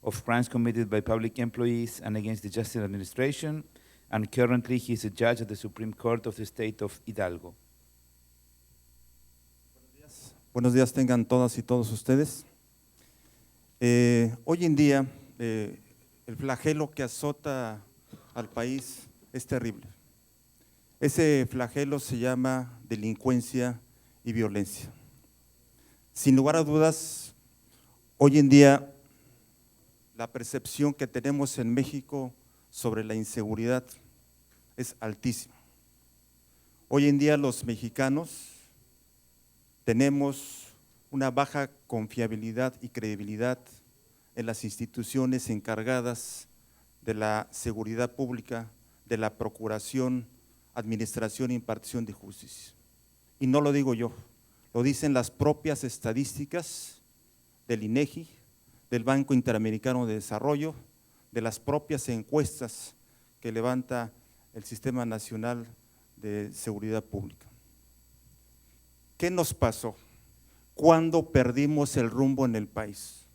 of Crimes Committed by Public Employees and Against the Justice Administration, and currently he is a judge at the Supreme Court of the State of Hidalgo. Buenos días tengan todas y todos ustedes. Hoy en día el flagelo que azota al país es terrible. Ese flagelo se llama delincuencia y violencia. Sin lugar a dudas, hoy en día la percepción que tenemos en México sobre la inseguridad es altísima. Hoy en día los mexicanos tenemos una baja confiabilidad y credibilidad en las instituciones encargadas de la seguridad pública, de la procuración, administración e impartición de justicia. Y no lo digo yo, lo dicen las propias estadísticas del INEGI, del Banco Interamericano de Desarrollo, de las propias encuestas que levanta el Sistema Nacional de Seguridad Pública. ¿Qué nos pasó? ¿Cuándo perdimos el rumbo en el país?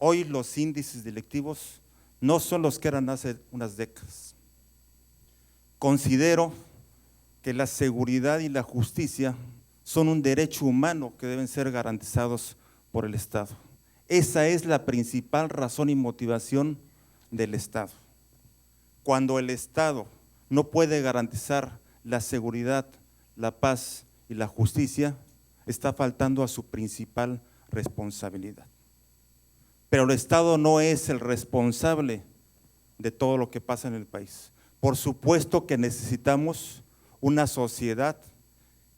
Hoy los índices delictivos no son los que eran hace unas décadas. Considero que la seguridad y la justicia son un derecho humano que deben ser garantizados por el Estado. Esa es la principal razón y motivación del Estado. Cuando el Estado no puede garantizar la seguridad, la paz y la justicia, está faltando a su principal responsabilidad. Pero el Estado no es el responsable de todo lo que pasa en el país. Por supuesto que necesitamos una sociedad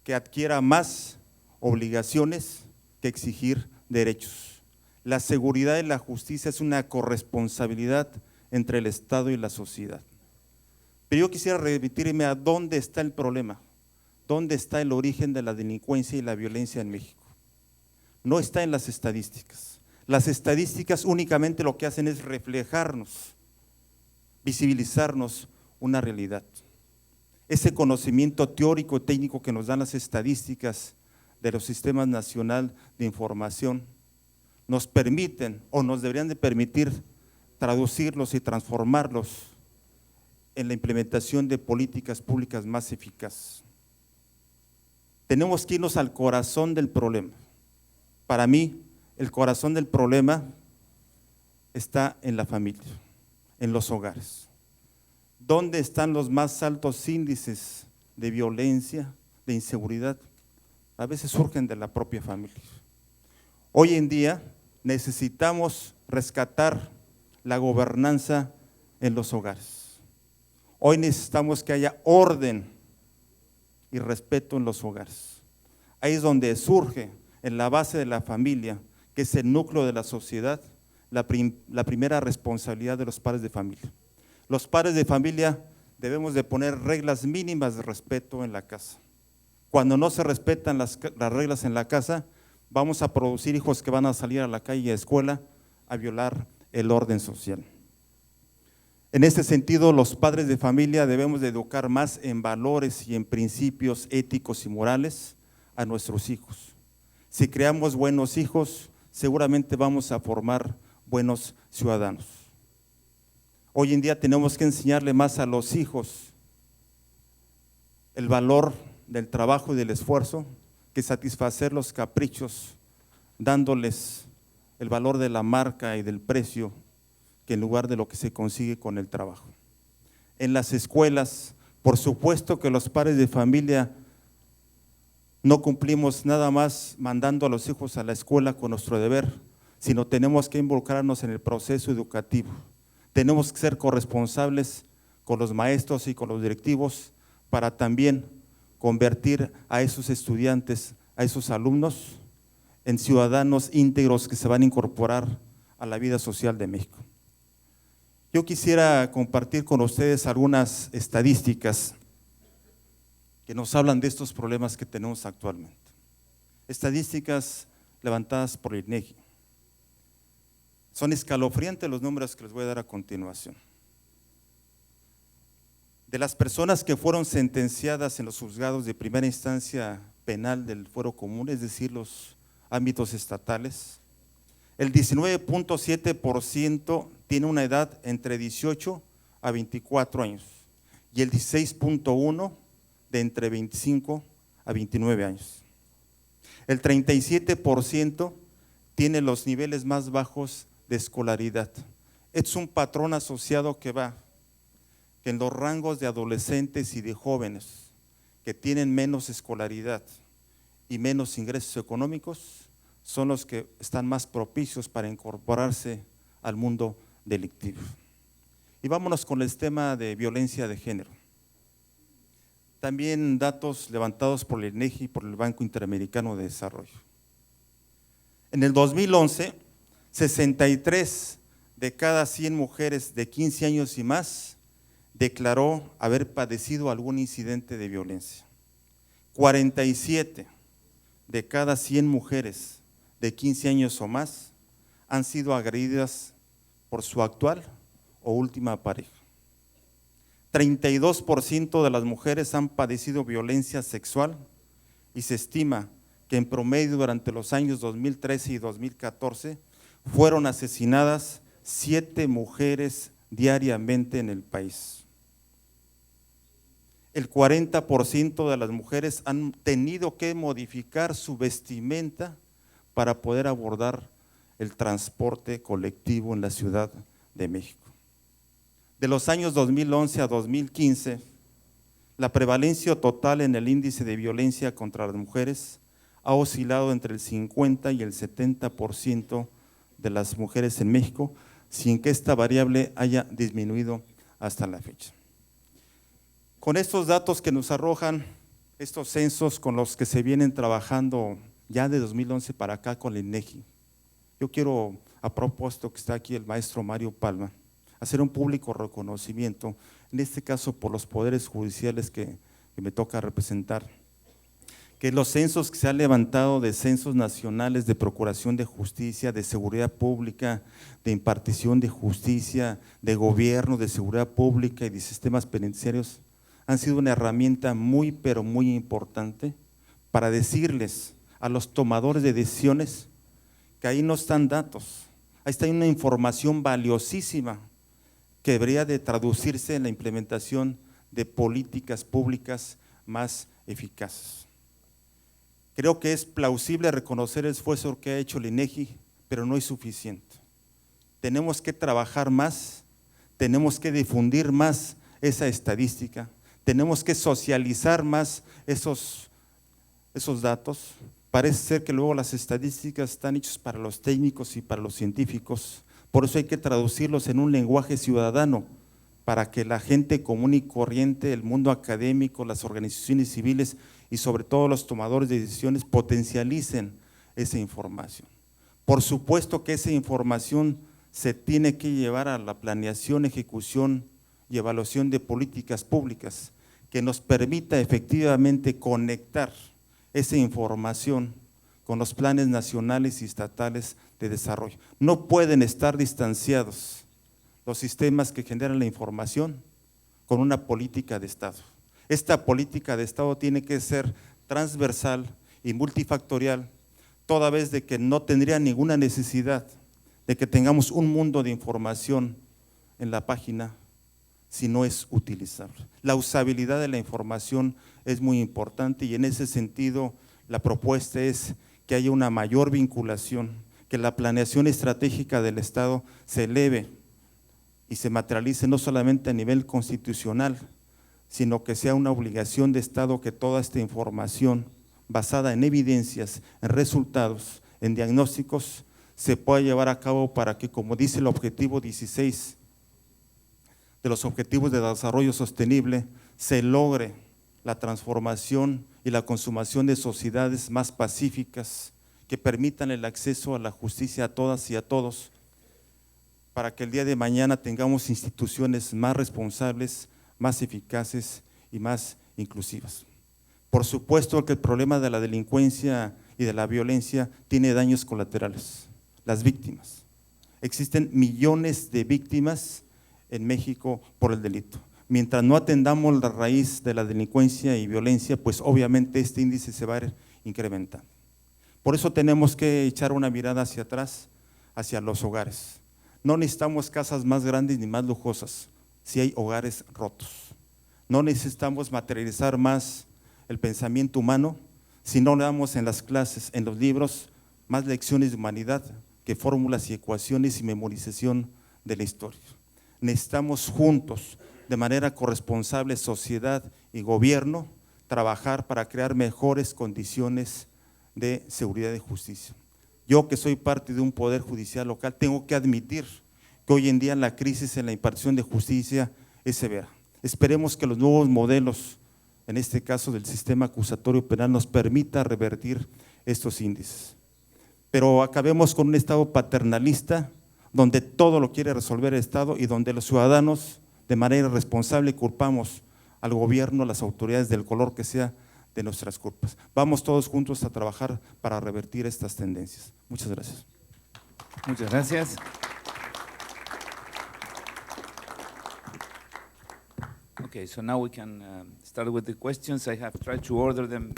que adquiera más obligaciones que exigir derechos. La seguridad y la justicia es una corresponsabilidad entre el Estado y la sociedad. Pero yo quisiera remitirme a dónde está el problema, dónde está el origen de la delincuencia y la violencia en México. No está en las estadísticas. Las estadísticas únicamente lo que hacen es reflejarnos, visibilizarnos una realidad. Ese conocimiento teórico técnico que nos dan las estadísticas de los sistemas nacional de información nos permiten o nos deberían de permitir traducirlos y transformarlos en la implementación de políticas públicas más eficaces. Tenemos que irnos al corazón del problema. Para mí, el corazón del problema está en la familia, en los hogares. ¿Dónde están los más altos índices de violencia, de inseguridad? A veces surgen de la propia familia. Hoy en día necesitamos rescatar la gobernanza en los hogares. Hoy necesitamos que haya orden y respeto en los hogares. Ahí es donde surge, en la base de la familia, que es el núcleo de la sociedad, la primera responsabilidad de los padres de familia. Los padres de familia debemos de poner reglas mínimas de respeto en la casa. Cuando no se respetan las reglas en la casa, vamos a producir hijos que van a salir a la calle y a la escuela a violar el orden social. En este sentido, los padres de familia debemos de educar más en valores y en principios éticos y morales a nuestros hijos. Si creamos buenos hijos, seguramente vamos a formar buenos ciudadanos. Hoy en día tenemos que enseñarle más a los hijos el valor del trabajo y del esfuerzo que satisfacer los caprichos, dándoles el valor de la marca y del precio que en lugar de lo que se consigue con el trabajo. En las escuelas, por supuesto que los padres de familia no cumplimos nada más mandando a los hijos a la escuela con nuestro deber, sino tenemos que involucrarnos en el proceso educativo. Tenemos que ser corresponsables con los maestros y con los directivos para también convertir a esos estudiantes, a esos alumnos, en ciudadanos íntegros que se van a incorporar a la vida social de México. Yo quisiera compartir con ustedes algunas estadísticas que nos hablan de estos problemas que tenemos actualmente. Estadísticas levantadas por el INEGI. Son escalofriantes los números que les voy a dar a continuación. De las personas que fueron sentenciadas en los juzgados de primera instancia penal del fuero común, es decir, los ámbitos estatales, el 19.7% tiene una edad entre 18 a 24 años y el 16.1% de entre 25 a 29 años. El 37% tiene los niveles más bajos de escolaridad. Es un patrón asociado que en los rangos de adolescentes y de jóvenes que tienen menos escolaridad y menos ingresos económicos son los que están más propicios para incorporarse al mundo delictivo. Y vámonos con el tema de violencia de género. También datos levantados por el INEGI y por el Banco Interamericano de Desarrollo. En el 2011, 63 de cada 100 mujeres de 15 años y más declaró haber padecido algún incidente de violencia. 47 de cada 100 mujeres de 15 años o más han sido agredidas por su actual o última pareja. 32% de las mujeres han padecido violencia sexual y se estima que en promedio durante los años 2013 y 2014 fueron asesinadas 7 mujeres diariamente en el país. El 40% de las mujeres han tenido que modificar su vestimenta para poder abordar el transporte colectivo en la Ciudad de México. De los años 2011 a 2015, la prevalencia total en el índice de violencia contra las mujeres ha oscilado entre el 50 y el 70% de las mujeres en México, sin que esta variable haya disminuido hasta la fecha. Con estos datos que nos arrojan estos censos con los que se vienen trabajando ya de 2011 para acá con el INEGI, yo quiero, a propósito que está aquí el maestro Mario Palma, hacer un público reconocimiento, en este caso por los poderes judiciales que me toca representar, que los censos que se han levantado de censos nacionales de procuración de justicia, de seguridad pública, de impartición de justicia, de gobierno, de seguridad pública y de sistemas penitenciarios, han sido una herramienta muy, pero muy importante para decirles a los tomadores de decisiones que ahí no están datos, ahí está una información valiosísima que debería de traducirse en la implementación de políticas públicas más eficaces. Creo que es plausible reconocer el esfuerzo que ha hecho el INEGI, pero no es suficiente. Tenemos que trabajar más, tenemos que difundir más esa estadística, tenemos que socializar más esos datos. Parece ser que luego las estadísticas están hechas para los técnicos y para los científicos, por eso hay que traducirlos en un lenguaje ciudadano, para que la gente común y corriente, el mundo académico, las organizaciones civiles y sobre todo los tomadores de decisiones potencialicen esa información. Por supuesto que esa información se tiene que llevar a la planeación, ejecución y evaluación de políticas públicas que nos permita efectivamente conectar esa información con los planes nacionales y estatales de desarrollo. No pueden estar distanciados los sistemas que generan la información con una política de Estado. Esta política de Estado tiene que ser transversal y multifactorial, toda vez de que no tendría ninguna necesidad de que tengamos un mundo de información en la página si no es utilizable. La usabilidad de la información es muy importante y en ese sentido la propuesta es que haya una mayor vinculación, que la planeación estratégica del Estado se eleve y se materialice no solamente a nivel constitucional, sino que sea una obligación de Estado que toda esta información basada en evidencias, en resultados, en diagnósticos, se pueda llevar a cabo para que, como dice el objetivo 16 de los Objetivos de Desarrollo Sostenible, se logre la transformación y la consumación de sociedades más pacíficas que permitan el acceso a la justicia a todas y a todos, para que el día de mañana tengamos instituciones más responsables, más eficaces y más inclusivas. Por supuesto que el problema de la delincuencia y de la violencia tiene daños colaterales, las víctimas. Existen millones de víctimas en México por el delito. Mientras no atendamos la raíz de la delincuencia y violencia, pues obviamente este índice se va a ir incrementando. Por eso tenemos que echar una mirada hacia atrás, hacia los hogares. No necesitamos casas más grandes ni más lujosas si hay hogares rotos. No necesitamos materializar más el pensamiento humano si no le damos en las clases, en los libros, más lecciones de humanidad que fórmulas y ecuaciones y memorización de la historia. Necesitamos juntos, de manera corresponsable, sociedad y gobierno, trabajar para crear mejores condiciones de seguridad y justicia. Yo, que soy parte de un poder judicial local, tengo que admitir que hoy en día la crisis en la impartición de justicia es severa. Esperemos que los nuevos modelos, en este caso del sistema acusatorio penal, nos permita revertir estos índices. Pero acabemos con un Estado paternalista, donde todo lo quiere resolver el Estado y donde los ciudadanos, de manera irresponsable, culpamos al gobierno, a las autoridades del color que sea, de nuestras culpas. Vamos todos juntos a trabajar para revertir estas tendencias. Muchas gracias. Muchas gracias. Okay, so now we can start with the questions. I have tried to order them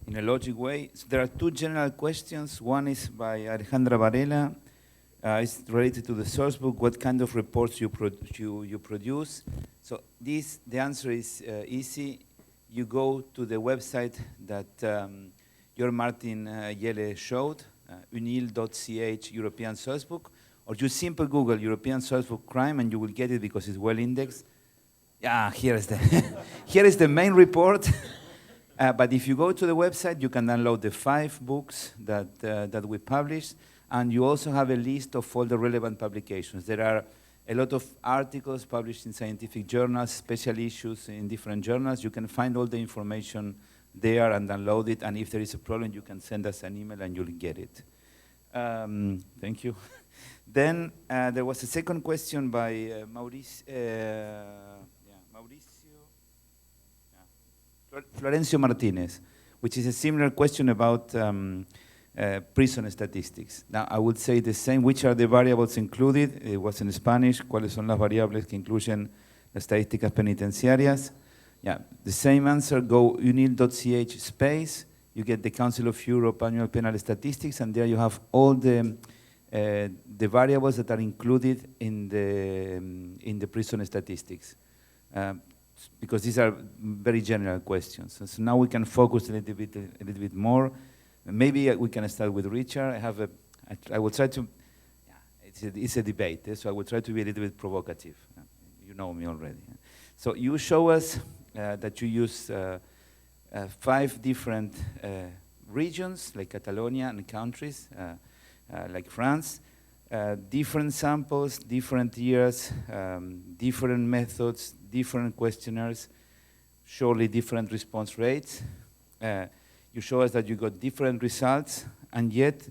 in a logic way. So there are two general questions. One is by Alejandra Varela. It's related to the source book. What kind of reports you produce? So the answer is easy. You go to the website that Jörg Martin Jelle showed, unil.ch European Sourcebook, or you simply Google European Sourcebook crime and you will get it because it's well indexed. Yeah, here is the here is the main report. But if you go to the website, you can download the 5 books that we published, and you also have a list of all the relevant publications. There are a lot of articles published in scientific journals, special issues in different journals. You can find all the information there and download it, and if there is a problem, you can send us an email and you'll get it. Thank you. Then there was a second question by Florencio Martinez, which is a similar question about prison statistics. Now, I would say the same. Which are the variables included? It was in Spanish. ¿Cuáles son las variables que incluyen las estadísticas penitenciarias? Yeah, the same answer. Go unil.ch space. You get the Council of Europe Annual Penal Statistics, and there you have all the variables that are included in the prison statistics. Because these are very general questions. So now we can focus a little bit more. Maybe we can start with Richard. I will try to, it's a debate, so I will try to be a little bit provocative. You know me already. So you show us that you use 5 different regions, like Catalonia, and countries, like France, different samples, different years, different methods, different questionnaires, surely different response rates. You show us that you got different results, and yet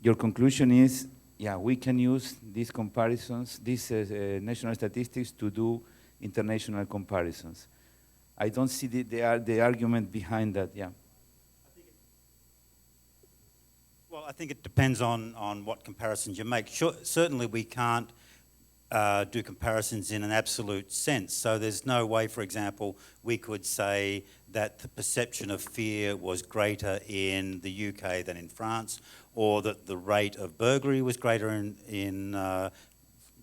your conclusion is, yeah, we can use these comparisons, these national statistics to do international comparisons. I don't see the argument behind that, yeah. Well, I think it depends on what comparisons you make. Sure, certainly we can't do comparisons in an absolute sense. So there's no way, for example, we could say that the perception of fear was greater in the UK than in France, or that the rate of burglary was greater in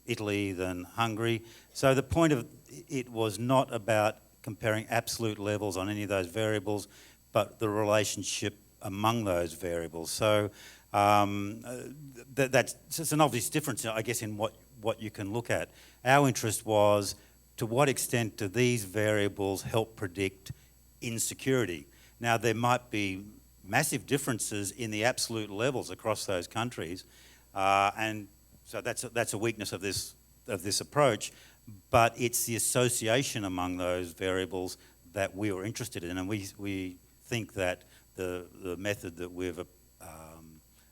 Italy than Hungary. So the point of it was not about comparing absolute levels on any of those variables, but the relationship among those variables. So it's an obvious difference, I guess, in what you can look at. Our interest was, to what extent do these variables help predict insecurity? Now, there might be massive differences in the absolute levels across those countries, and so that's a weakness of this approach, but it's the association among those variables that we were interested in, and we think that the method that we've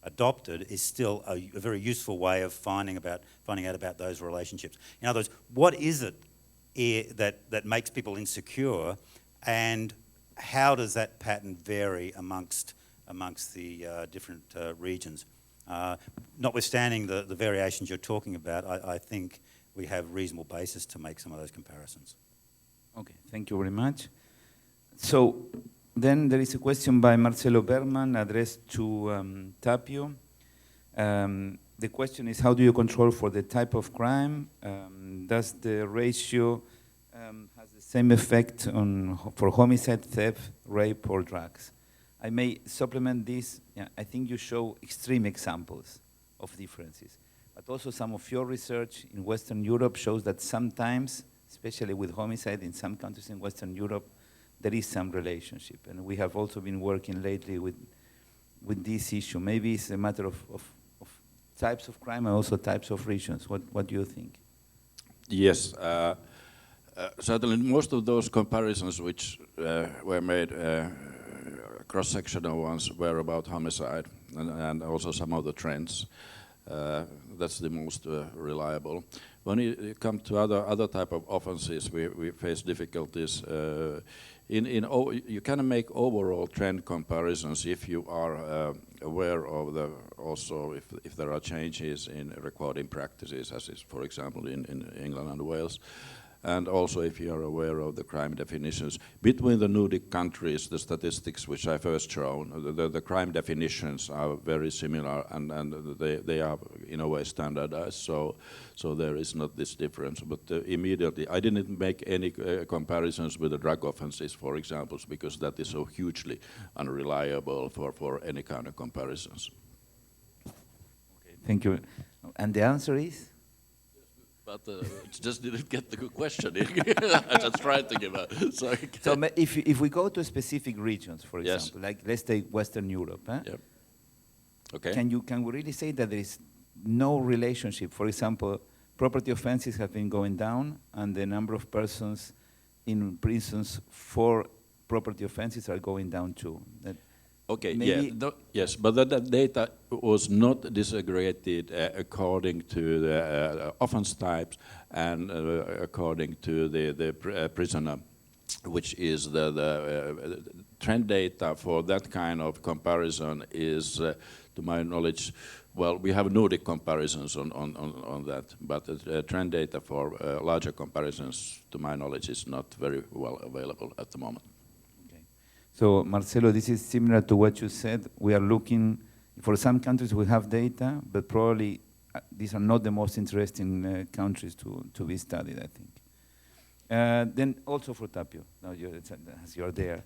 adopted is still a very useful way of finding out about those relationships. In other words, what is it that makes people insecure, and how does that pattern vary amongst the different regions? Notwithstanding the variations you're talking about, I think we have reasonable basis to make some of those comparisons. Okay, thank you very much. So then there is a question by Marcelo Berman addressed to Tapio. The question is, how do you control for the type of crime? Does the ratio has the same effect for homicide, theft, rape, or drugs? I may supplement this. Yeah, I think you show extreme examples of differences, but also some of your research in Western Europe shows that sometimes, especially with homicide in some countries in Western Europe, there is some relationship. And we have also been working lately with this issue. Maybe it's a matter of types of crime and also types of regions. What do you think? Yes. Certainly most of those comparisons which were made, cross-sectional ones, were about homicide and also some of the trends. That's the most reliable. When you come to other type of offenses, we face difficulties. You can make overall trend comparisons if you are aware of also if there are changes in recording practices, as is, for example, in England and Wales. And also, if you are aware of the crime definitions, between the Nordic countries, the statistics which I first shown, the crime definitions are very similar, and they are in a way standardized, so there is not this difference. But immediately, I didn't make any comparisons with the drug offenses, for example, because that is so hugely unreliable for any kind of comparisons. Okay, thank you. And the answer is? But just didn't get the good question. I just tried to give a. Sorry. So if we go to specific regions, for Yes. example, like let's take Western Europe, Yep. Okay. Can we really say that there is no relationship? For example, property offenses have been going down, and the number of persons in prisons for property offenses are going down too. Okay, maybe yes, but that data was not disaggregated according to the offense types and according to the prisoner, which is the trend data for that kind of comparison is, to my knowledge, well, we have Nordic comparisons on that, but trend data for larger comparisons, to my knowledge, is not very well available at the moment. So, Marcelo, this is similar to what you said. We are looking, for some countries we have data, but probably these are not the most interesting countries to be studied, I think. Then also for Tapio, now as you're there.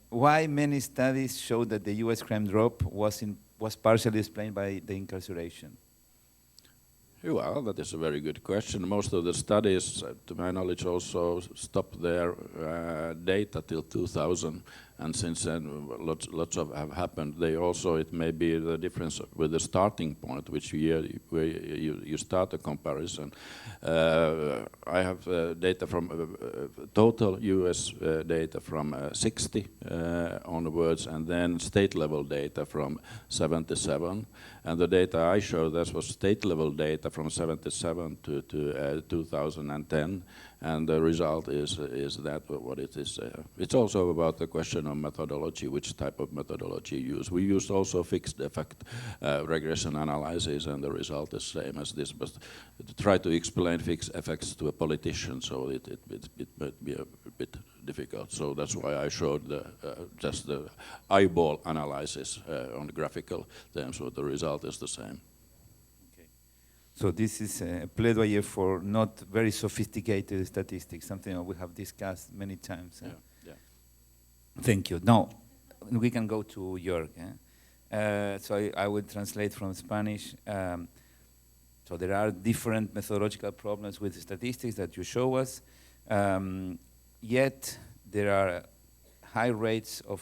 Why many studies show that the US crime drop was partially explained by the incarceration? Well, that is a very good question. Most of the studies, to my knowledge, also stopped their data till 2000, and since then lots of have happened. They also, it may be the difference with the starting point, which year where you start a comparison. I have data from total US data from 60 onwards, and then state level data from 77. And the data I showed, that was state level data from 77 to 2010, and the result is that what it is. It's also about the question of methodology, which type of methodology you use. We used also fixed effect regression analysis, and the result is same as this, but to try to explain fixed effects to a politician, so it might be a bit difficult. So that's why I showed just the eyeball analysis on the graphical terms, so the result is the same. Okay. So this is a plaidoyer for not very sophisticated statistics, something that we have discussed many times. Yeah. Thank you. Now, we can go to Jörg. So I will translate from Spanish. So there are different methodological problems with statistics that you show us. Yet there are high rates of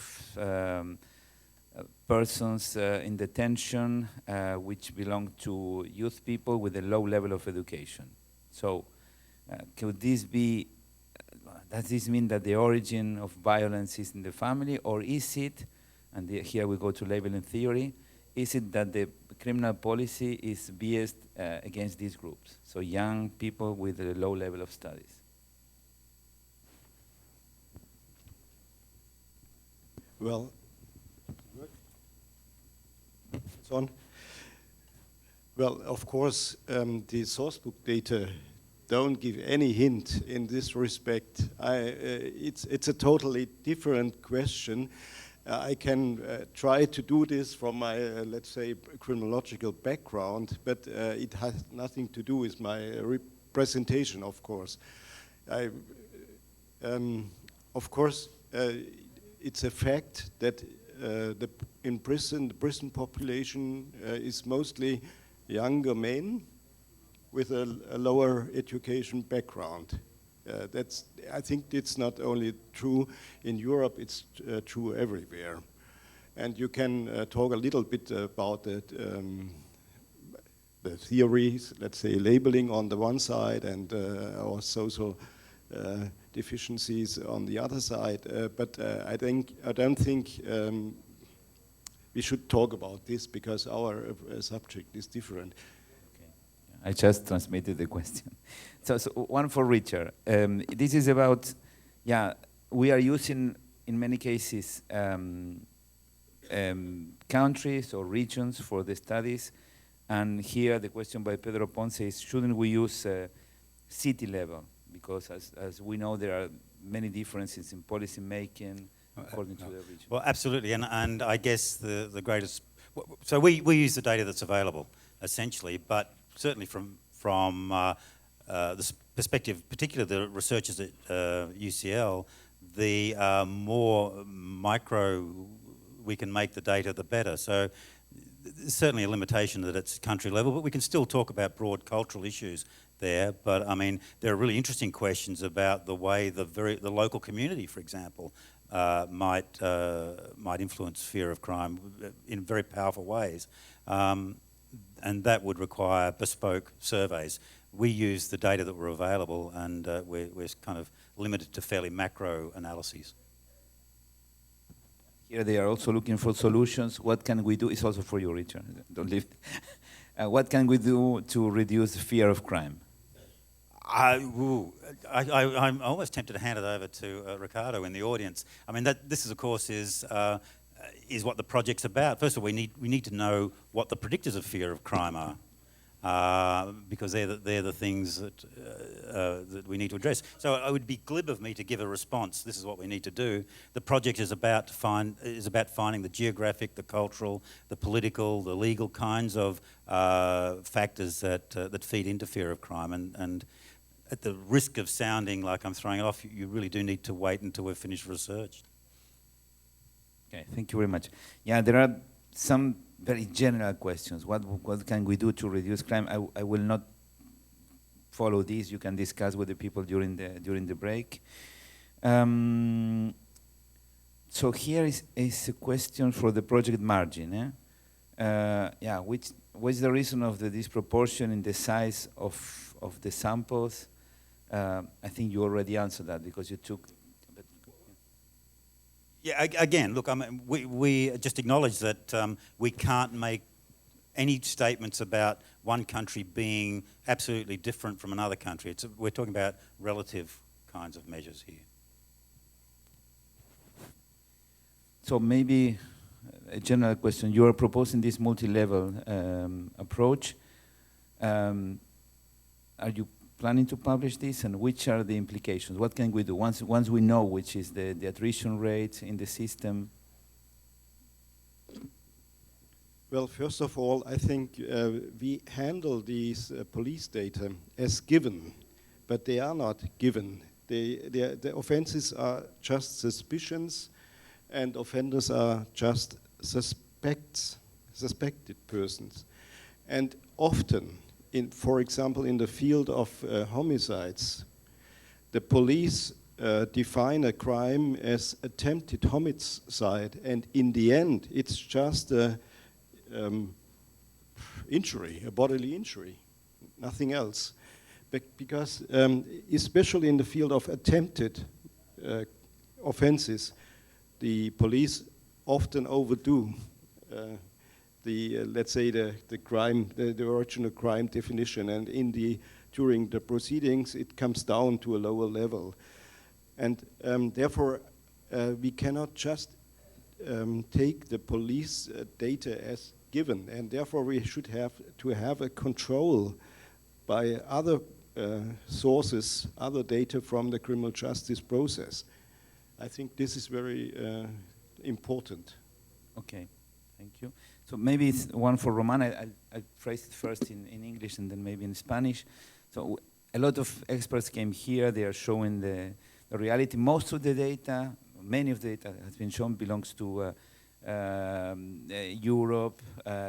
persons in detention which belong to youth people with a low level of education. So could this be, does this mean that the origin of violence is in the family, or is it, and here we go to labeling theory, is it that the criminal policy is biased against these groups, so young people with a low level of studies? Well, it's on. Well, of course, the sourcebook data don't give any hint in this respect. It's a totally different question. I can try to do this from my, let's say, criminological background, but it has nothing to do with my presentation, of course. Of course, it's a fact that the prison population is mostly younger men with a lower education background. I think it's not only true in Europe, it's true everywhere. And you can talk a little bit about the theories, let's say labeling on the one side and our social deficiencies on the other side, but I don't think we should talk about this because our subject is different. Okay. I just transmitted the question. So one for Richard. This is about, we are using in many cases countries or regions for the studies, and here the question by Pedro Ponce is, shouldn't we use city level? because as we know, there are many differences in policy making according to the region. Well, absolutely, and I guess the greatest, so we use the data that's available, essentially, but certainly from the perspective, particularly the researchers at UCL, the more micro we can make the data, the better. So there's certainly a limitation that it's country level, but we can still talk about broad cultural issues there. But I mean, there are really interesting questions about the way the local community, for example, might influence fear of crime in very powerful ways, and that would require bespoke surveys. We use the data that were available, and we're kind of limited to fairly macro analyses. Here they are also looking for solutions. What can we do? It's also for you, Richard. Don't leave. What can we do to reduce the fear of crime? I'm almost tempted to hand it over to Ricardo in the audience. I mean, this is, of course, is what the project's about. First of all, we need to know what the predictors of fear of crime are. Because they're the things that we need to address. So it would be glib of me to give a response. This is what we need to do. The project is about finding the geographic, the cultural, the political, the legal kinds of factors that feed into fear of crime. And at the risk of sounding like I'm throwing it off, you really do need to wait until we've finished research. Okay, thank you very much. Yeah, there are some very general questions. What can we do to reduce crime? I will not follow these. You can discuss with the people during the break. So here is a question for the project margin. Yeah, what's the reason of the disproportion in the size of the samples? I think you already answered that because you took. Yeah, again, look, I mean, we just acknowledge that we can't make any statements about one country being absolutely different from another country. We're talking about relative kinds of measures here. So maybe a general question. You are proposing this multi-level approach. Are you planning to publish this, and which are the implications? What can we do once we know which is the attrition rate in the system? Well, first of all, I think we handle these police data as given, but they are not given. The offenses are just suspicions, and offenders are just suspected persons. And often, for example, in the field of homicides, the police define a crime as attempted homicide, and in the end, it's just a injury, a bodily injury, nothing else. Because especially in the field of attempted offenses, the police often overdo let's say the crime, the original crime definition, and during the proceedings it comes down to a lower level, and therefore we cannot just take the police data as given, and therefore we should have to have a control by other sources, other data from the criminal justice process. I think this is very important. Okay, thank you. So maybe it's one for Roman. I'll phrase it first in English and then maybe in Spanish. So a lot of experts came here. They are showing the reality. Most of the data, many of the data has been shown belongs to Europe.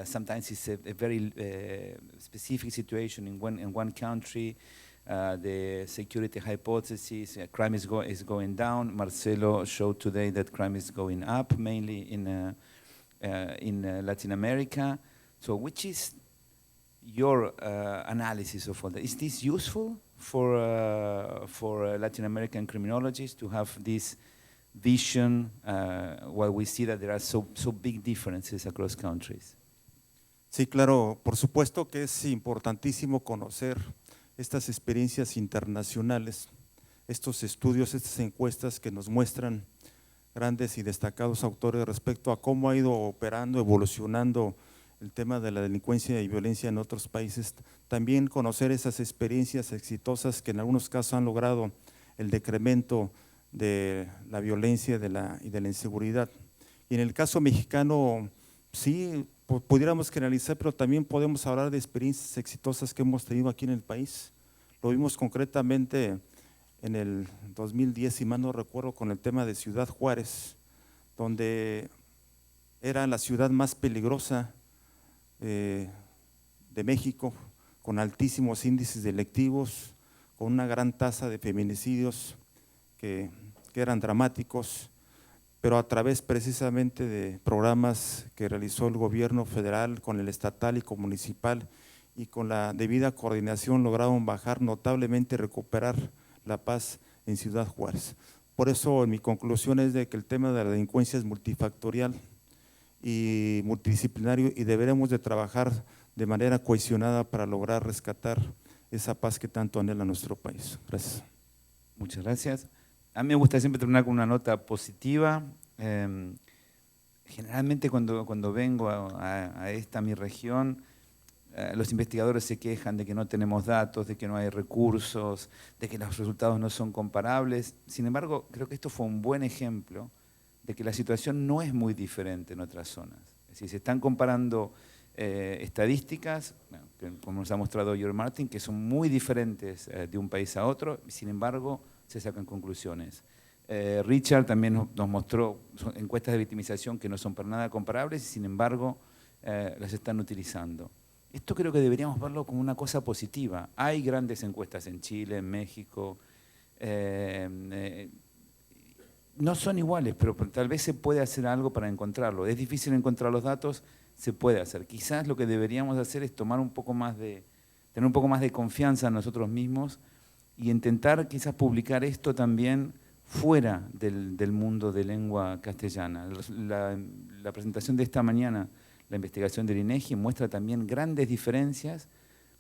Sometimes it's a very specific situation in one country. The security hypothesis, crime is going down. Marcelo showed today that crime is going up, mainly in Latin America. So which is your analysis of all that? Is this useful for Latin American criminologists to have this vision while we see that there are so big differences across countries? Sí, claro, por supuesto que es importantísimo conocer estas experiencias internacionales, estos estudios, estas encuestas que nos muestran grandes y destacados autores respecto a cómo ha ido operando, evolucionando el tema de la delincuencia y violencia en otros países, también conocer esas experiencias exitosas que en algunos casos han logrado el decremento de la violencia y de la inseguridad. Y en el caso mexicano, sí, pudiéramos generalizar, pero también podemos hablar de experiencias exitosas que hemos tenido aquí en el país. Lo vimos concretamente en el 2010, si mal no recuerdo, con el tema de Ciudad Juárez, donde era la ciudad más peligrosa de México, con altísimos índices delictivos, con una gran tasa de feminicidios que eran dramáticos, pero a través precisamente de programas que realizó el gobierno federal con el estatal y con municipal, y con la debida coordinación lograron bajar notablemente y recuperar la paz en Ciudad Juárez. Por eso mi conclusión es de que el tema de la delincuencia es multifactorial y multidisciplinario, y deberemos de trabajar de manera cohesionada para lograr rescatar esa paz que tanto anhela nuestro país. Gracias. Muchas gracias. A mí me gusta siempre terminar con una nota positiva. Generalmente cuando vengo a esta mi región, los investigadores se quejan de que no tenemos datos, de que no hay recursos, de que los resultados no son comparables. Sin embargo, creo que esto fue un buen ejemplo de que la situación no es muy diferente en otras zonas. Es decir, se están comparando estadísticas, bueno, que, como nos ha mostrado George Martin, que son muy diferentes de un país a otro, sin embargo, se sacan conclusiones. Richard también nos mostró encuestas de victimización que no son para nada comparables y sin embargo las están utilizando. Esto creo que deberíamos verlo como una cosa positiva. Hay grandes encuestas en Chile, en México, no son iguales, pero tal vez se puede hacer algo para encontrarlo. Es difícil encontrar los datos, se puede hacer. Quizás lo que deberíamos hacer es tener un poco más de confianza en nosotros mismos y intentar quizás publicar esto también fuera del mundo de lengua castellana. La presentación de esta mañana, la investigación del INEGI, muestra también grandes diferencias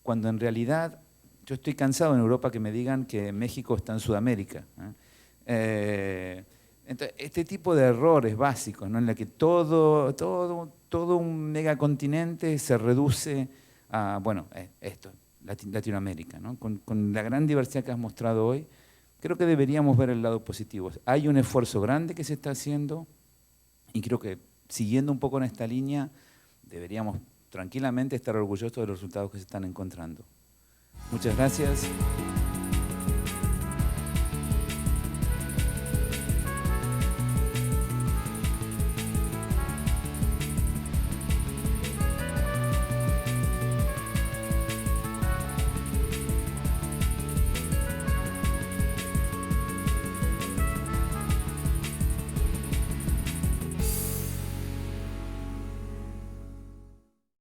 cuando en realidad yo estoy cansado en Europa que me digan que México está en Sudamérica. Entonces, este tipo de errores básicos, ¿no? En la que todo un megacontinente se reduce a, bueno, esto, Latinoamérica, ¿no? Con la gran diversidad que has mostrado hoy, creo que deberíamos ver el lado positivo. Hay un esfuerzo grande que se está haciendo y creo que siguiendo un poco en esta línea, deberíamos tranquilamente estar orgullosos de los resultados que se están encontrando. Muchas gracias.